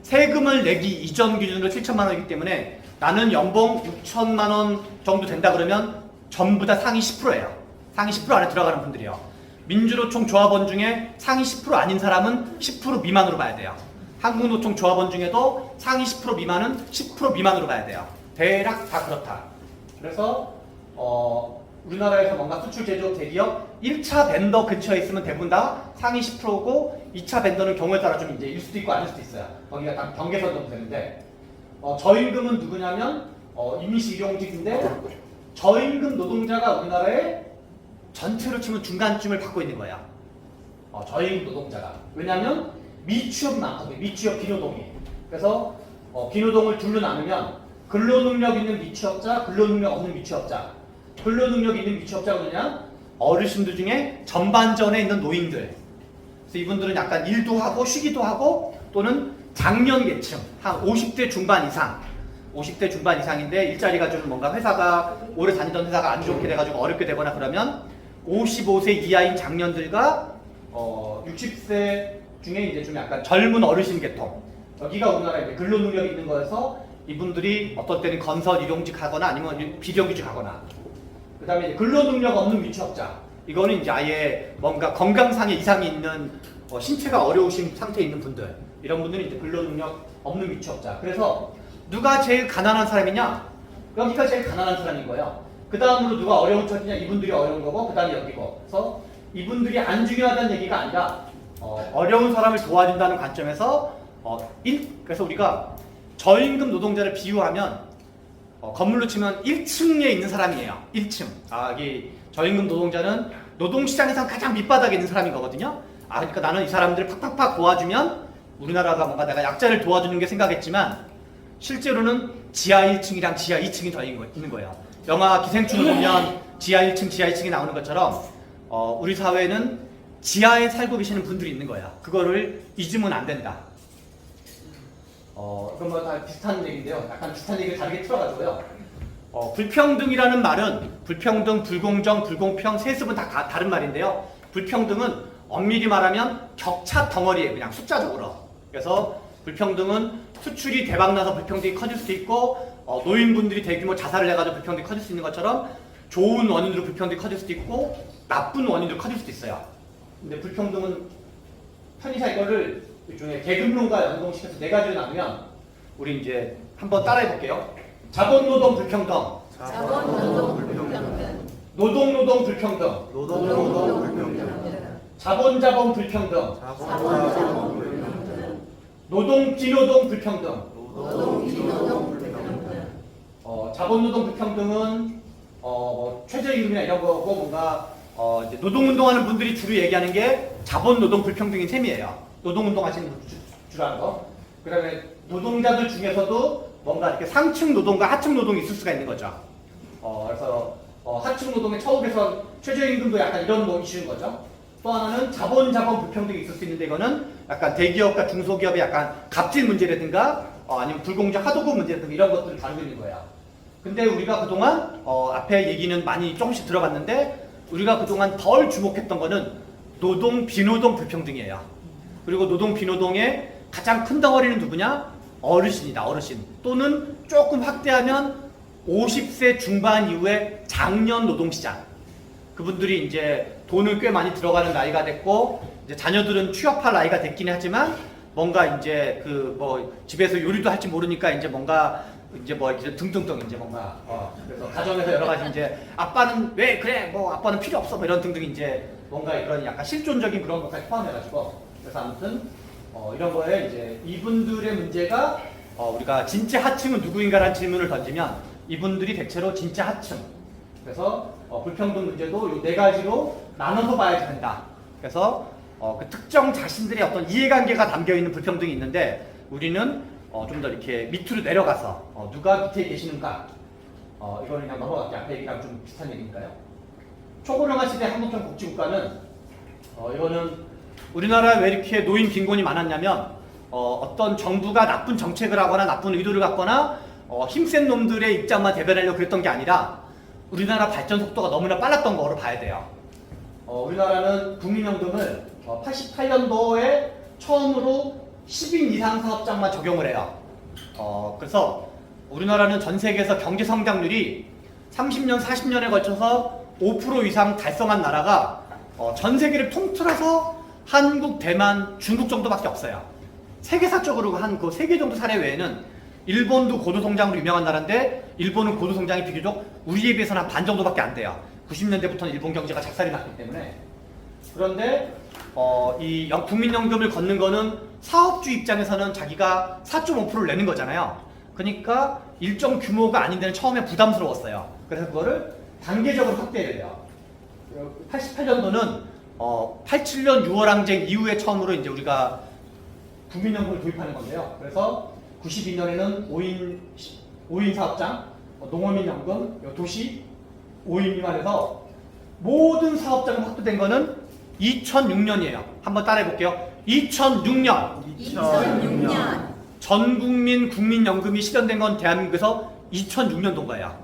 세금을 내기 이전 기준으로 7천만 원이기 때문에 나는 연봉 6천만 원 정도 된다 그러면 전부 다 상위 10%예요. 상위 10% 안에 들어가는 분들이요. 민주노총 조합원 중에 상위 10% 아닌 사람은 10% 미만으로 봐야 돼요. 한국노총 조합원 중에도 상위 10% 미만은 10% 미만으로 봐야 돼요. 대략 다 그렇다. 그래서 우리나라에서 뭔가 수출 제조업 대기업 1차 벤더 근처에 있으면 대부분 다 상위 10%고 2차 벤더는 경우에 따라 좀 이제 일 수도 있고 아닐 수도 있어요. 거기가 딱 경계선 정도 되는데 저임금은 누구냐면 임시 일용직인데 저임금 노동자가 우리나라에 전체로 치면 중간쯤을 받고 있는 거야. 저임금 노동자가. 왜냐하면 미취업이 많거든요. 미취업 비노동이. 그래서 비노동을 둘로 나누면 근로능력 있는 미취업자, 근로능력 없는 미취업자. 근로능력 있는 미취업자가 뭐냐? 어르신들 중에 전반전에 있는 노인들. 그래서 이분들은 약간 일도 하고 쉬기도 하고 또는 장년 계층, 한 50대 중반 이상. 50대 중반 이상인데 일자리가 좀 뭔가 회사가 오래 다니던 회사가 안 좋게 돼가지고 어렵게 되거나 그러면 55세 이하인 장년들과 60세 중에 이제 좀 약간 젊은 어르신 계통. 여기가 우리나라에 이제 근로능력이 있는 거여서 이분들이 어떤 때는 건설 일용직 하거나 아니면 비정규직 하거나. 그 다음에 이제 근로능력 없는 미취업자. 이거는 이제 아예 뭔가 건강상의 이상이 있는 신체가 어려우신 상태에 있는 분들. 이런 분들은 이제 근로능력 없는 미취업자. 그래서 누가 제일 가난한 사람이냐? 여기가 제일 가난한 사람인 거예요. 그 다음으로 누가 어려운 처지냐? 이분들이 어려운 거고 그 다음에 여기고. 그래서 이분들이 안 중요하다는 얘기가 아니라 어려운 사람을 도와준다는 관점에서 그래서 우리가 저임금 노동자를 비유하면 건물로 치면 1층에 있는 사람이에요. 1층. 이 저임금 노동자는 노동시장에서 가장 밑바닥에 있는 사람인 거거든요. 그러니까 나는 이 사람들을 팍팍팍 도와주면 우리나라가 뭔가 내가 약자를 도와주는 게 생각했지만 실제로는 지하 1층이랑 지하 2층이 더 있는 거예요. 영화 기생충을 보면 지하 1층, 지하 2층이 나오는 것처럼 우리 사회는 지하에 살고 계시는 분들이 있는 거야. 그거를 잊으면 안 된다. 그건 뭐 다 비슷한 얘기인데요. 약간 비슷한 얘기를 다르게 틀어가지고요. 불평등이라는 말은 불평등, 불공정, 불공평 세습은 다 다른 말인데요. 불평등은 엄밀히 말하면 격차 덩어리예요. 그냥 숫자적으로. 그래서 불평등은 수출이 대박나서 불평등이 커질 수도 있고 노인분들이 대규모 자살을 해가지고 불평등이 커질 수 있는 것처럼 좋은 원인으로 불평등이 커질 수도 있고 나쁜 원인으로 커질 수도 있어요. 근데 불평등은 편의상 이거를 일종의 계급론과 연동시켜서 4가지로 나누면 우리 이제 한번 따라해 볼게요. 자본노동 불평등, 자본노동 불평등, 노동노동 불평등, 노동노동 불평등, 자본자본 불평등, 자본자본 불평등, 노동 비노동 불평등. 노동 비노동 불평등, 자본노동 불평등은 최저임금이나 이런 거고 뭔가 이제 노동운동하는 분들이 주로 얘기하는 게 자본노동 불평등인 셈이에요. 노동운동 하시는 분 주로 하는 거. 그 다음에 노동자들 중에서도 뭔가 이렇게 상층 노동과 하층 노동이 있을 수가 있는 거죠. 그래서 하층 노동의 처우 개선, 최저임금도 약간 이런 뭐 이슈인 거죠. 또 하나는 자본 불평등이 있을 수 있는데 이거는 약간 대기업과 중소기업의 약간 갑질 문제라든가 아니면 불공정 하도급 문제라든가 이런 것들을 다루고 있는 거예요. 근데 우리가 그동안 앞에 얘기는 많이 조금씩 들어봤는데 우리가 그동안 덜 주목했던 거는 노동, 비노동 불평등이에요. 그리고 노동, 비노동의 가장 큰 덩어리는 누구냐? 어르신이다, 어르신. 또는 조금 확대하면 50세 중반 이후에 장년 노동시장. 그분들이 이제 돈을 꽤 많이 들어가는 나이가 됐고, 이제 자녀들은 취업할 나이가 됐긴 하지만, 뭔가 이제 집에서 요리도 할지 모르니까 이제 뭔가 이제 등등등 이제 뭔가 그래서 가정에서 여러 가지 이제 아빠는 왜 그래 뭐 아빠는 필요 없어 뭐 이런 등등 이제 뭔가 그런 약간 실존적인 그런 것까지 포함해가지고 그래서 아무튼 이런 거에 이제 이분들의 문제가 우리가 진짜 하층은 누구인가라는 질문을 던지면 이분들이 대체로 진짜 하층. 그래서 불평등 문제도 이 4가지로 나눠서 봐야 된다. 그래서 그 특정 자신들의 어떤 이해관계가 담겨 있는 불평등이 있는데 우리는 좀 더 이렇게 밑으로 내려가서 누가 밑에 계시는가 이거는 그냥 넘어갈게요. 앞에 얘기랑 좀 비슷한 얘기니까요. 초고령화 시대 한국형 복지국가는 이거는 우리나라에 왜 이렇게 노인 빈곤이 많았냐면 어떤 정부가 나쁜 정책을 하거나 나쁜 의도를 갖거나 힘센 놈들의 입장만 대변하려고 그랬던 게 아니라 우리나라 발전 속도가 너무나 빨랐던 거로 봐야 돼요. 우리나라는 국민연금을 88년도에 처음으로 10인 이상 사업장만 적용을 해요. 그래서 우리나라는 전 세계에서 경제 성장률이 30년, 40년에 걸쳐서 5% 이상 달성한 나라가 전 세계를 통틀어서 한국, 대만, 중국 정도밖에 없어요. 세계사적으로 한 그 3개 정도 사례 외에는 일본도 고도성장으로 유명한 나라인데 일본은 고도성장이 비교적 우리에 비해서는 한 반 정도밖에 안 돼요. 90년대부터는 일본 경제가 작살이 났기 때문에. 그런데 이 국민연금을 걷는 거는 사업주 입장에서는 자기가 4.5%를 내는 거잖아요. 그러니까 일정 규모가 아닌 데는 처음에 부담스러웠어요. 그래서 그거를 단계적으로 확대해야 돼요. 88년도는 87년 6월 항쟁 이후에 처음으로 이제 우리가 국민연금을 도입하는 건데요. 그래서 92년에는 5인 사업장, 농어민연금, 도시 5인 미만에서 모든 사업장이 확대된 거는 2006년이에요. 한번 따라해 볼게요. 2006년. 2006년 전국민 국민연금이 실현된 건 대한민국에서 2006년도인 거예요.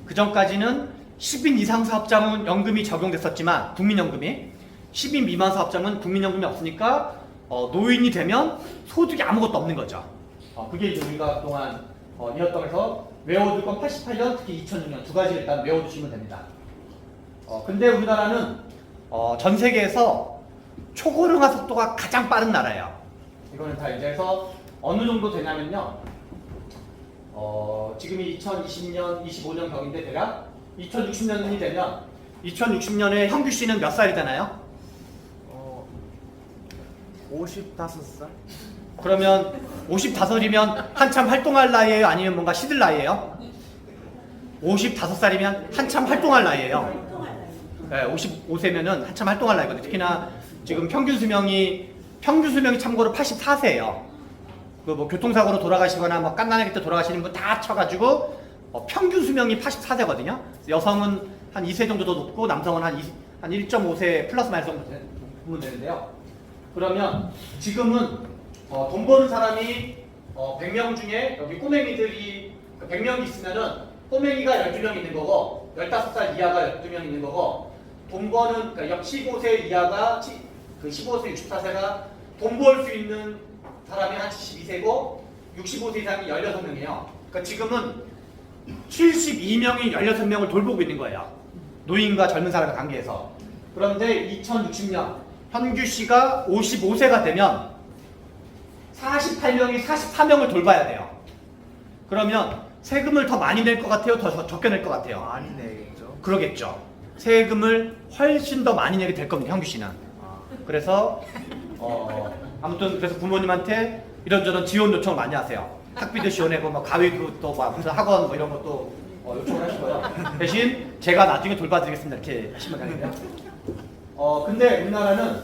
그 전까지는 10인 이상 사업장은 연금이 적용됐었지만 국민연금이 10인 미만 사업장은 국민연금이 없으니까 노인이 되면 소득이 아무것도 없는 거죠. 그게 이제 우리가 그동안 이었던 해서 외워둘 건 88년 특히 2006년 두 가지 일단 외워두시면 됩니다. 근데 우리나라는 전 세계에서 초고령화 속도가 가장 빠른 나라예요. 이거는 다 이제 해서 어느 정도 되냐면요. 지금이 2020년, 25년 격인데 대략 2060년이 되면 2060년에 형규 씨는 몇 살이잖아요? 55살? 그러면 55이면 한참 활동할 나이예요? 아니면 뭔가 시들 나이예요? 55살이면 한참 활동할 나이예요. 네, 55세면은 한참 활동할 나이거든요. 특히나 지금 평균 수명이 참고로 84세예요. 그 뭐 교통사고로 돌아가시거나 뭐 갓난아기 때 돌아가시는 분 다 쳐가지고 평균 수명이 84세거든요. 여성은 한 2세 정도 더 높고 남성은 한 1.5세 플러스 마이너스 정도 보면 되는데요. 그러면 지금은 돈 버는 사람이 100명 중에 여기 꼬맹이들이 100명이 있으면은 꼬맹이가 12명 있는 거고 15살 이하가 12명 있는 거고 돈 버는 그러니까 15세 이하가 15세 64세가 돈 벌 수 있는 사람이 한 72세고 65세 이상이 16명이에요. 그러니까 지금은 72명이 16명을 돌보고 있는 거예요. 노인과 젊은 사람의 관계에서. 그런데 2060년 현규 씨가 55세가 되면 48명이 44명을 돌봐야 돼요. 그러면 세금을 더 많이 낼 것 같아요? 더 적게 낼 것 같아요? 많이 내겠죠. 그러겠죠. 세금을 훨씬 더 많이 내게 될 겁니다, 현규 씨는. 그래서 아무튼 그래서 부모님한테 이런저런 지원 요청을 많이 하세요. 학비도 지원하고 뭐 가위도 또 무슨 학원 뭐 이런 것도 요청을 하시고요. 대신 제가 나중에 돌봐드리겠습니다 이렇게 하시면 되는데요. 근데 우리나라는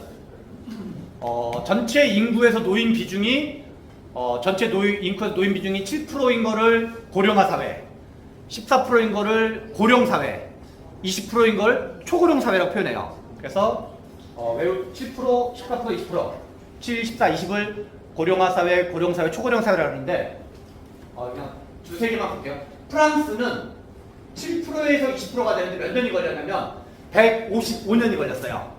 전체 인구에서 노인 비중이 전체 인구에서 노인 비중이 7%인 거를 고령화 사회, 14%인 거를 고령 사회, 20%인 걸 초고령 사회라고 표현해요. 그래서 매우 7%, 14%, 20%, 7, 14, 20을 고령화 사회, 고령 사회, 초고령 사회라고 하는데 그냥 두세 개만 볼게요. 프랑스는 7%에서 20%가 되는데 몇 년이 걸렸냐면 155년이 걸렸어요.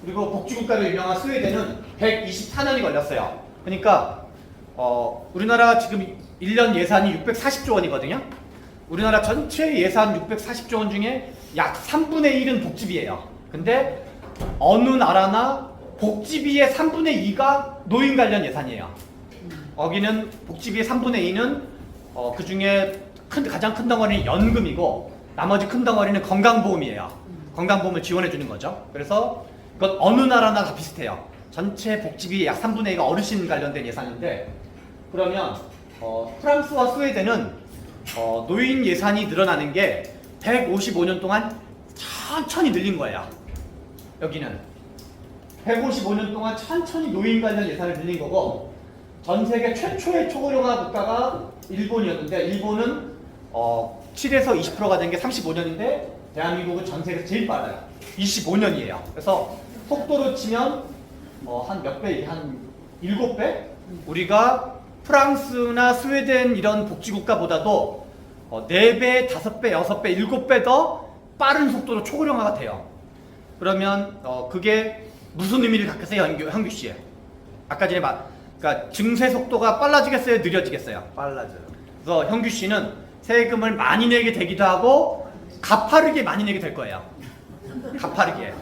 그리고 복지국가로 유명한 스웨덴은 124년이 걸렸어요. 그러니까 우리나라 지금 1년 예산이 640조 원이거든요. 우리나라 전체 예산 640조 원 중에 약 3분의 1은 복지비예요. 근데 어느 나라나 복지비의 3분의 2가 노인 관련 예산이에요. 여기는 복지비의 3분의 2는 그 중에 가장 큰 덩어리는 연금이고 나머지 큰 덩어리는 건강보험이에요. 건강보험을 지원해 주는 거죠. 그래서 이건 어느 나라나 다 비슷해요. 전체 복지비의 약 3분의 2가 어르신 관련된 예산인데 그러면 프랑스와 스웨덴은 노인 예산이 늘어나는 게 155년 동안 천천히 늘린 거예요. 여기는 155년 동안 천천히 노인 관련 예산을 늘린 거고 전 세계 최초의 초고령화 국가가 일본이었는데 일본은 7에서 20%가 된 게 35년인데 대한민국은 전 세계에서 제일 빨라요. 25년이에요. 그래서 속도로 치면 한 몇 배, 한 7배? 우리가 프랑스나 스웨덴 이런 복지국가보다도 4배, 5배, 6배, 7배 더 빠른 속도로 초고령화가 돼요. 그러면 그게 무슨 의미를 갖겠어요, 현규 씨? 아까 전에 그러니까 증세 속도가 빨라지겠어요, 느려지겠어요? 빨라져요. 그래서 현규 씨는 세금을 많이 내게 되기도 하고 가파르게 많이 내게 될 거예요. 가파르게.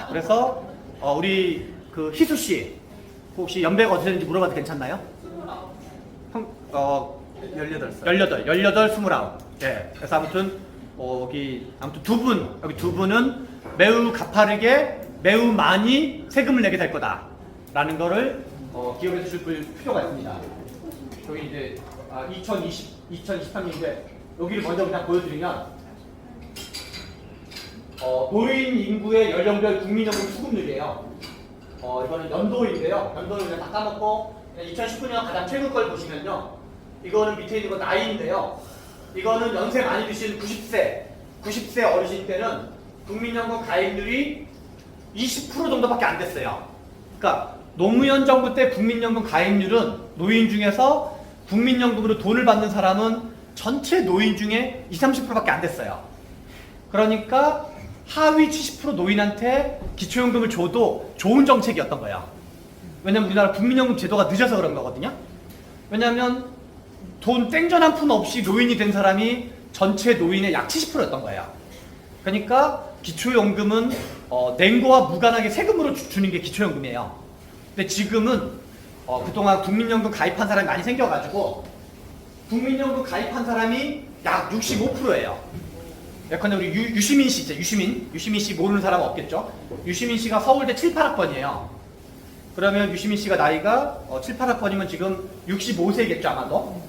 그래서 우리 그 희수 씨 혹시 연배가 어떻게 되는지 물어봐도 괜찮나요? 18살. 18, 29. 예. 그래서 아무튼 여기 두 분은 매우 가파르게 매우 많이 세금을 내게 될 거다라는 거를 기억해 주실 필요가 있습니다. 저기 이제 2023년인데 여기를 먼저 그냥 보여드리면 노인 인구의 연령별 국민연금 수급률이에요. 이거는 연도인데요. 연도를 그냥 다 까먹고 2019년 가장 최근 걸 보시면요. 이거는 밑에 있는 거 나이인데요. 이거는 연세 많이 드신 90세 어르신 때는 국민연금 가입률이 20% 정도밖에 안 됐어요. 그러니까 노무현 정부 때 국민연금 가입률은 노인 중에서 국민연금으로 돈을 받는 사람은 전체 노인 중에 20, 30%밖에 안 됐어요. 그러니까 하위 70% 노인한테 기초연금을 줘도 좋은 정책이었던 거예요. 왜냐면 우리나라 국민연금 제도가 늦어서 그런 거거든요. 왜냐면 돈 땡전 한 푼 없이 노인이 된 사람이 전체 노인의 약 70%였던 거예요. 그러니까 기초연금은 낸 거와 무관하게 세금으로 주는 게 기초연금이에요. 근데 지금은 그동안 국민연금 가입한 사람이 많이 생겨가지고 국민연금 가입한 사람이 약 65%예요. 예컨대 우리 유시민 씨 있죠. 유시민 씨 모르는 사람 없겠죠. 유시민 씨가 서울대 7, 8학번이에요. 그러면 유시민 씨가 나이가 7, 8학번이면 지금 65세겠죠 아마도.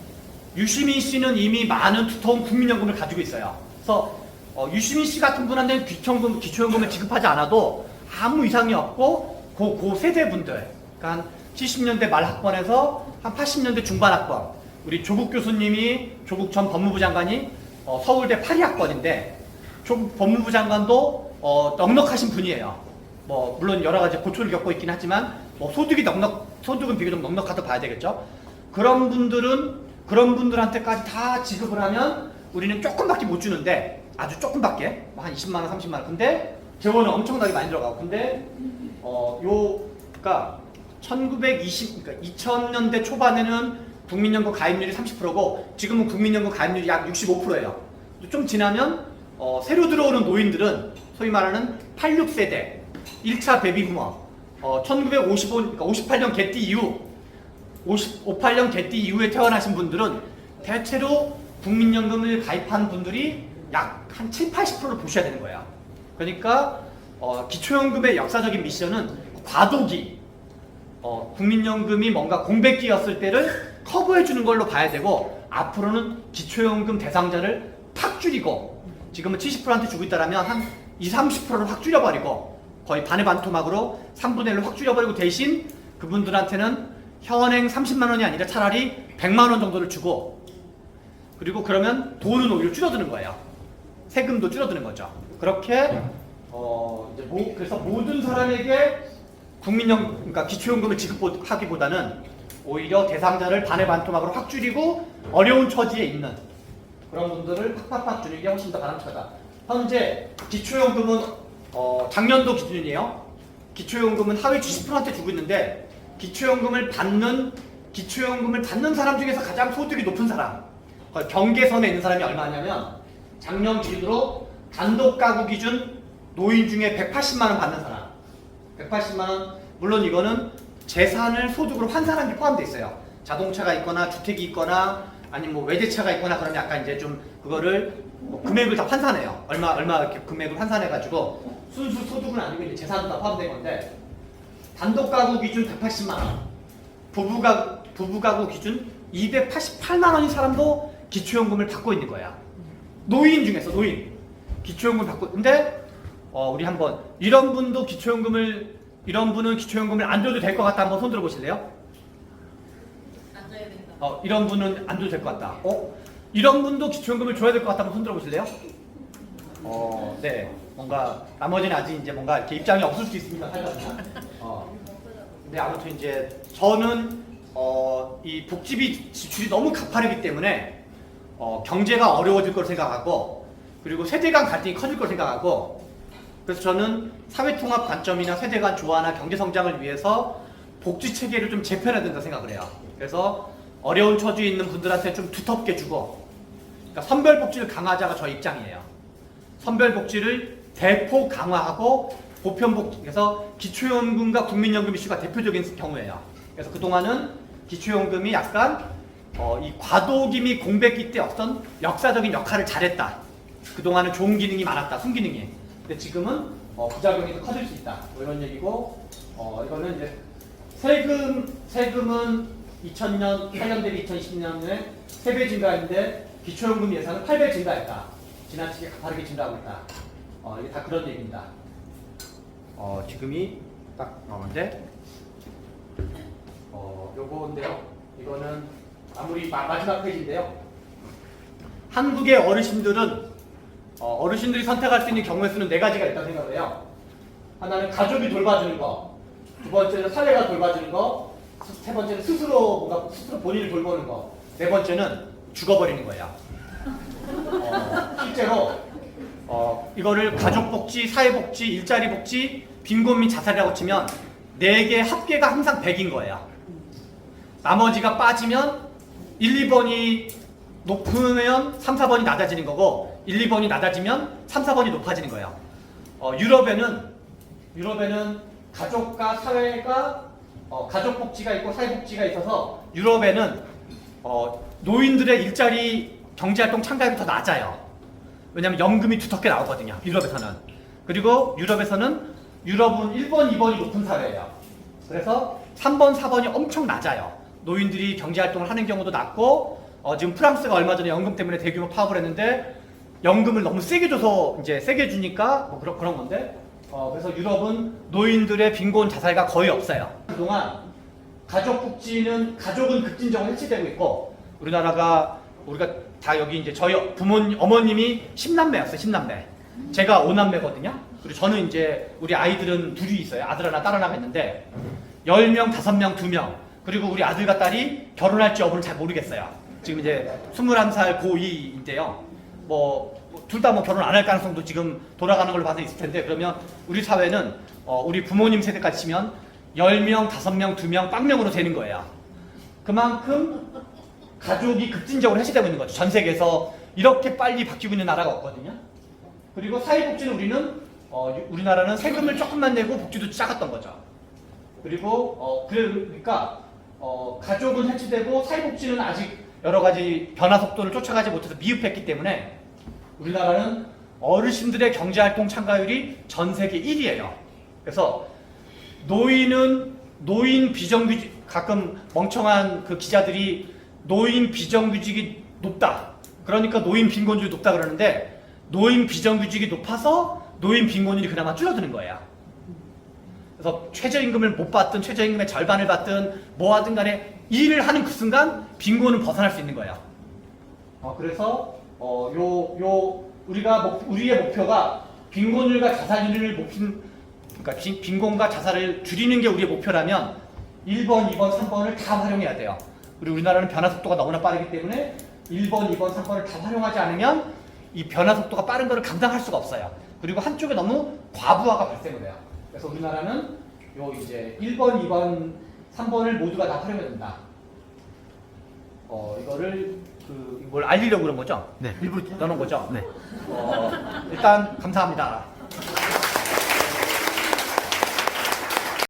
유시민 씨는 이미 많은 두터운 국민연금을 가지고 있어요. 그래서 유시민 씨 같은 분한테는 기초연금을 지급하지 않아도 아무 이상이 없고 그 세대 분들, 그러니까 한 70년대 말 학번에서 한 80년대 중반 학번, 우리 조국 교수님이 조국 전 법무부 장관이 서울대 82학번인데 조국 법무부 장관도 넉넉하신 분이에요. 물론 여러 가지 고초를 겪고 있긴 하지만 소득은 비교적 넉넉하다 봐야 되겠죠. 그런 분들한테까지 다 지급을 하면 우리는 조금밖에 못 주는데 아주 조금밖에 한 20만 원, 30만 원. 근데 재원은 엄청나게 많이 들어가고 근데 그러니까 2000년대 초반에는 국민연금 가입률이 30%고 지금은 국민연금 가입률이 약 65%예요. 좀 지나면 새로 들어오는 노인들은 소위 말하는 86세대 1차 베이비부머 58년 개띠 이후 58년 개띠 이후에 태어나신 분들은 대체로 국민연금을 가입한 분들이 약 한 7, 80%를 보셔야 되는 거예요. 그러니까 기초연금의 역사적인 미션은 과도기 국민연금이 뭔가 공백기였을 때를 커버해주는 걸로 봐야 되고 앞으로는 기초연금 대상자를 팍 줄이고 지금은 70%한테 주고 있다라면 한 20, 30%를 확 줄여버리고 거의 반의 반토막으로 3분의 1로 확 줄여버리고 대신 그분들한테는 현행 30만 원이 아니라 차라리 100만 원 정도를 주고 그리고 그러면 돈은 오히려 줄어드는 거예요. 세금도 줄어드는 거죠. 그렇게 그래서 모든 사람에게 그러니까 기초연금을 지급하기보다는 오히려 대상자를 반의 반토막으로 확 줄이고 어려운 처지에 있는 그런 분들을 팍팍팍 주는 게 훨씬 더 바람직하다. 현재 기초연금은 작년도 기준이에요. 기초연금은 하위 70%한테 주고 있는데 기초연금을 받는 사람 중에서 가장 소득이 높은 사람, 경계선에 있는 사람이 얼마냐면 작년 기준으로 단독 가구 기준 노인 중에 180만 원 받는 사람. 180만 원. 물론 이거는 재산을 소득으로 환산한 게 포함되어 있어요. 자동차가 있거나 주택이 있거나 아니면 뭐 외제차가 있거나 그러면 약간 이제 좀 그거를 금액을 다 환산해요. 얼마 이렇게 금액을 환산해 가지고 순수 소득은 아니고 이제 재산도 다 포함된 건데 단독 가구 기준 180만 원. 부부 가구 기준 288만 원인 사람도 기초연금을 받고 있는 거야. 노인 중에서 기초연금 받고 근데 우리 한번 이런 분은 기초연금을 안 줘도 될 것 같다 한번 손 들어 보실래요? 안 줘야 된다. 이런 분은 안 줘도 될 것 같다. 이런 분도 기초연금을 줘야 될 것 같다 한번 손 들어 보실래요? 네. 뭔가 나머지는 아직 이제 뭔가 이렇게 입장이 없을 수 있습니다. 살다 근데 아무튼 이제 저는 이 복지비 지출이 너무 가파르기 때문에 경제가 어려워질 걸 생각하고 그리고 세대 간 갈등이 커질 걸 생각하고 그래서 저는 사회통합 관점이나 세대 간 조화나 경제 성장을 위해서 복지 체계를 좀 재편해야 된다 생각을 해요. 그래서 어려운 처지에 있는 분들한테 좀 두텁게 주고 그러니까 선별복지를 강화하자가 저의 입장이에요. 선별복지를 대폭 강화하고 보편복지 그래서 기초연금과 국민연금 이슈가 대표적인 경우예요. 그래서 그동안은 기초연금이 약간 이 과도기미 공백기 때 어떤 역사적인 역할을 잘했다. 그동안은 좋은 기능이 많았다. 순기능이. 근데 지금은 부작용이 더 커질 수 있다. 뭐 이런 얘기고 이거는 이제 세금은 2000년 8년 대비 2020년에 3배 증가했는데 기초연금 예산은 8배 증가했다. 지나치게 가파르게 증가하고 있다. 이게 다 그런 얘기입니다. 지금이 딱 나오는데 요거인데요. 이거는 마지막 페이지인데요. 한국의 어르신들은 어르신들이 선택할 수 있는 경우의 수는 4가지가 있다고 생각을 해요. 하나는 가족이 돌봐주는 거, 두 번째는 사회가 돌봐주는 거, 세 번째는 스스로 본인을 돌보는 거, 네 번째는 죽어버리는 거예요. 실제로 이거를 가족복지, 사회복지, 일자리복지, 빈곤 및 자살이라고 치면 4개 합계가 항상 100인 거예요. 나머지가 빠지면 1, 2번이 높으면 3, 4번이 낮아지는 거고 1, 2번이 낮아지면 3, 4번이 높아지는 거예요. 유럽에는 가족과 사회가 가족복지가 있고 사회복지가 있어서 유럽에는 노인들의 일자리 경제활동 참가율이 더 낮아요. 왜냐하면 연금이 두텁게 나오거든요. 유럽에서는. 그리고 유럽은 1번, 2번이 높은 사회예요. 그래서 3번, 4번이 엄청 낮아요. 노인들이 경제활동을 하는 경우도 낮고 지금 프랑스가 얼마 전에 연금 때문에 대규모 파업을 했는데 연금을 너무 세게 줘서 이제 세게 주니까 뭐 그런 건데 그래서 유럽은 노인들의 빈곤 자살가 거의 없어요. 그동안 가족은 급진적으로 해체되고 있고 우리가 다 여기 이제 저희 어머님이 10남매였어요. 10남매. 제가 5남매거든요. 그리고 저는 이제 우리 아이들은 둘이 있어요. 아들 하나, 딸 하나가 있는데 10명, 5명, 2명. 그리고 우리 아들과 딸이 결혼할지 여부는 잘 모르겠어요. 지금 이제 21살 고2인데요. 둘 다 결혼 안 할 가능성도 지금 돌아가는 걸로 봐서 있을 텐데 그러면 우리 사회는 우리 부모님 세대까지 치면 10명, 5명, 2명, 빵명으로 되는 거예요. 그만큼 가족이 급진적으로 해체되고 있는 거죠. 전 세계에서 이렇게 빨리 바뀌고 있는 나라가 없거든요. 그리고 사회복지는 우리나라는 세금을 조금만 내고 복지도 작았던 거죠. 그리고 그러니까 가족은 해체되고 사회복지는 아직 여러 가지 변화 속도를 쫓아가지 못해서 미흡했기 때문에 우리나라는 어르신들의 경제활동 참가율이 전 세계 1위예요. 그래서 노인 비정규직 가끔 멍청한 그 기자들이 노인 비정규직이 높다. 그러니까 노인 빈곤율이 높다 그러는데 노인 비정규직이 높아서 노인 빈곤율이 그나마 줄어드는 거예요. 그래서 최저임금을 못 받든 최저임금의 절반을 받든 뭐 하든 간에 일을 하는 그 순간 빈곤은 벗어날 수 있는 거예요. 그래서 우리의 목표가 빈곤율과 자살률을 그러니까 빈곤과 자살을 줄이는 게 우리의 목표라면 1번, 2번, 3번을 다 활용해야 돼요. 그리고 우리나라는 변화 속도가 너무나 빠르기 때문에 1번, 2번, 3번을 다 활용하지 않으면 이 변화 속도가 빠른 것을 감당할 수가 없어요. 그리고 한쪽에 너무 과부하가 발생을 해요. 그래서 우리나라는 이제 1번, 2번, 3번을 모두가 다 활용해야 된다. 이거를 뭘 알리려고 그런 거죠? 네. 일부러 넣어놓은 거죠? 네. 일단 감사합니다.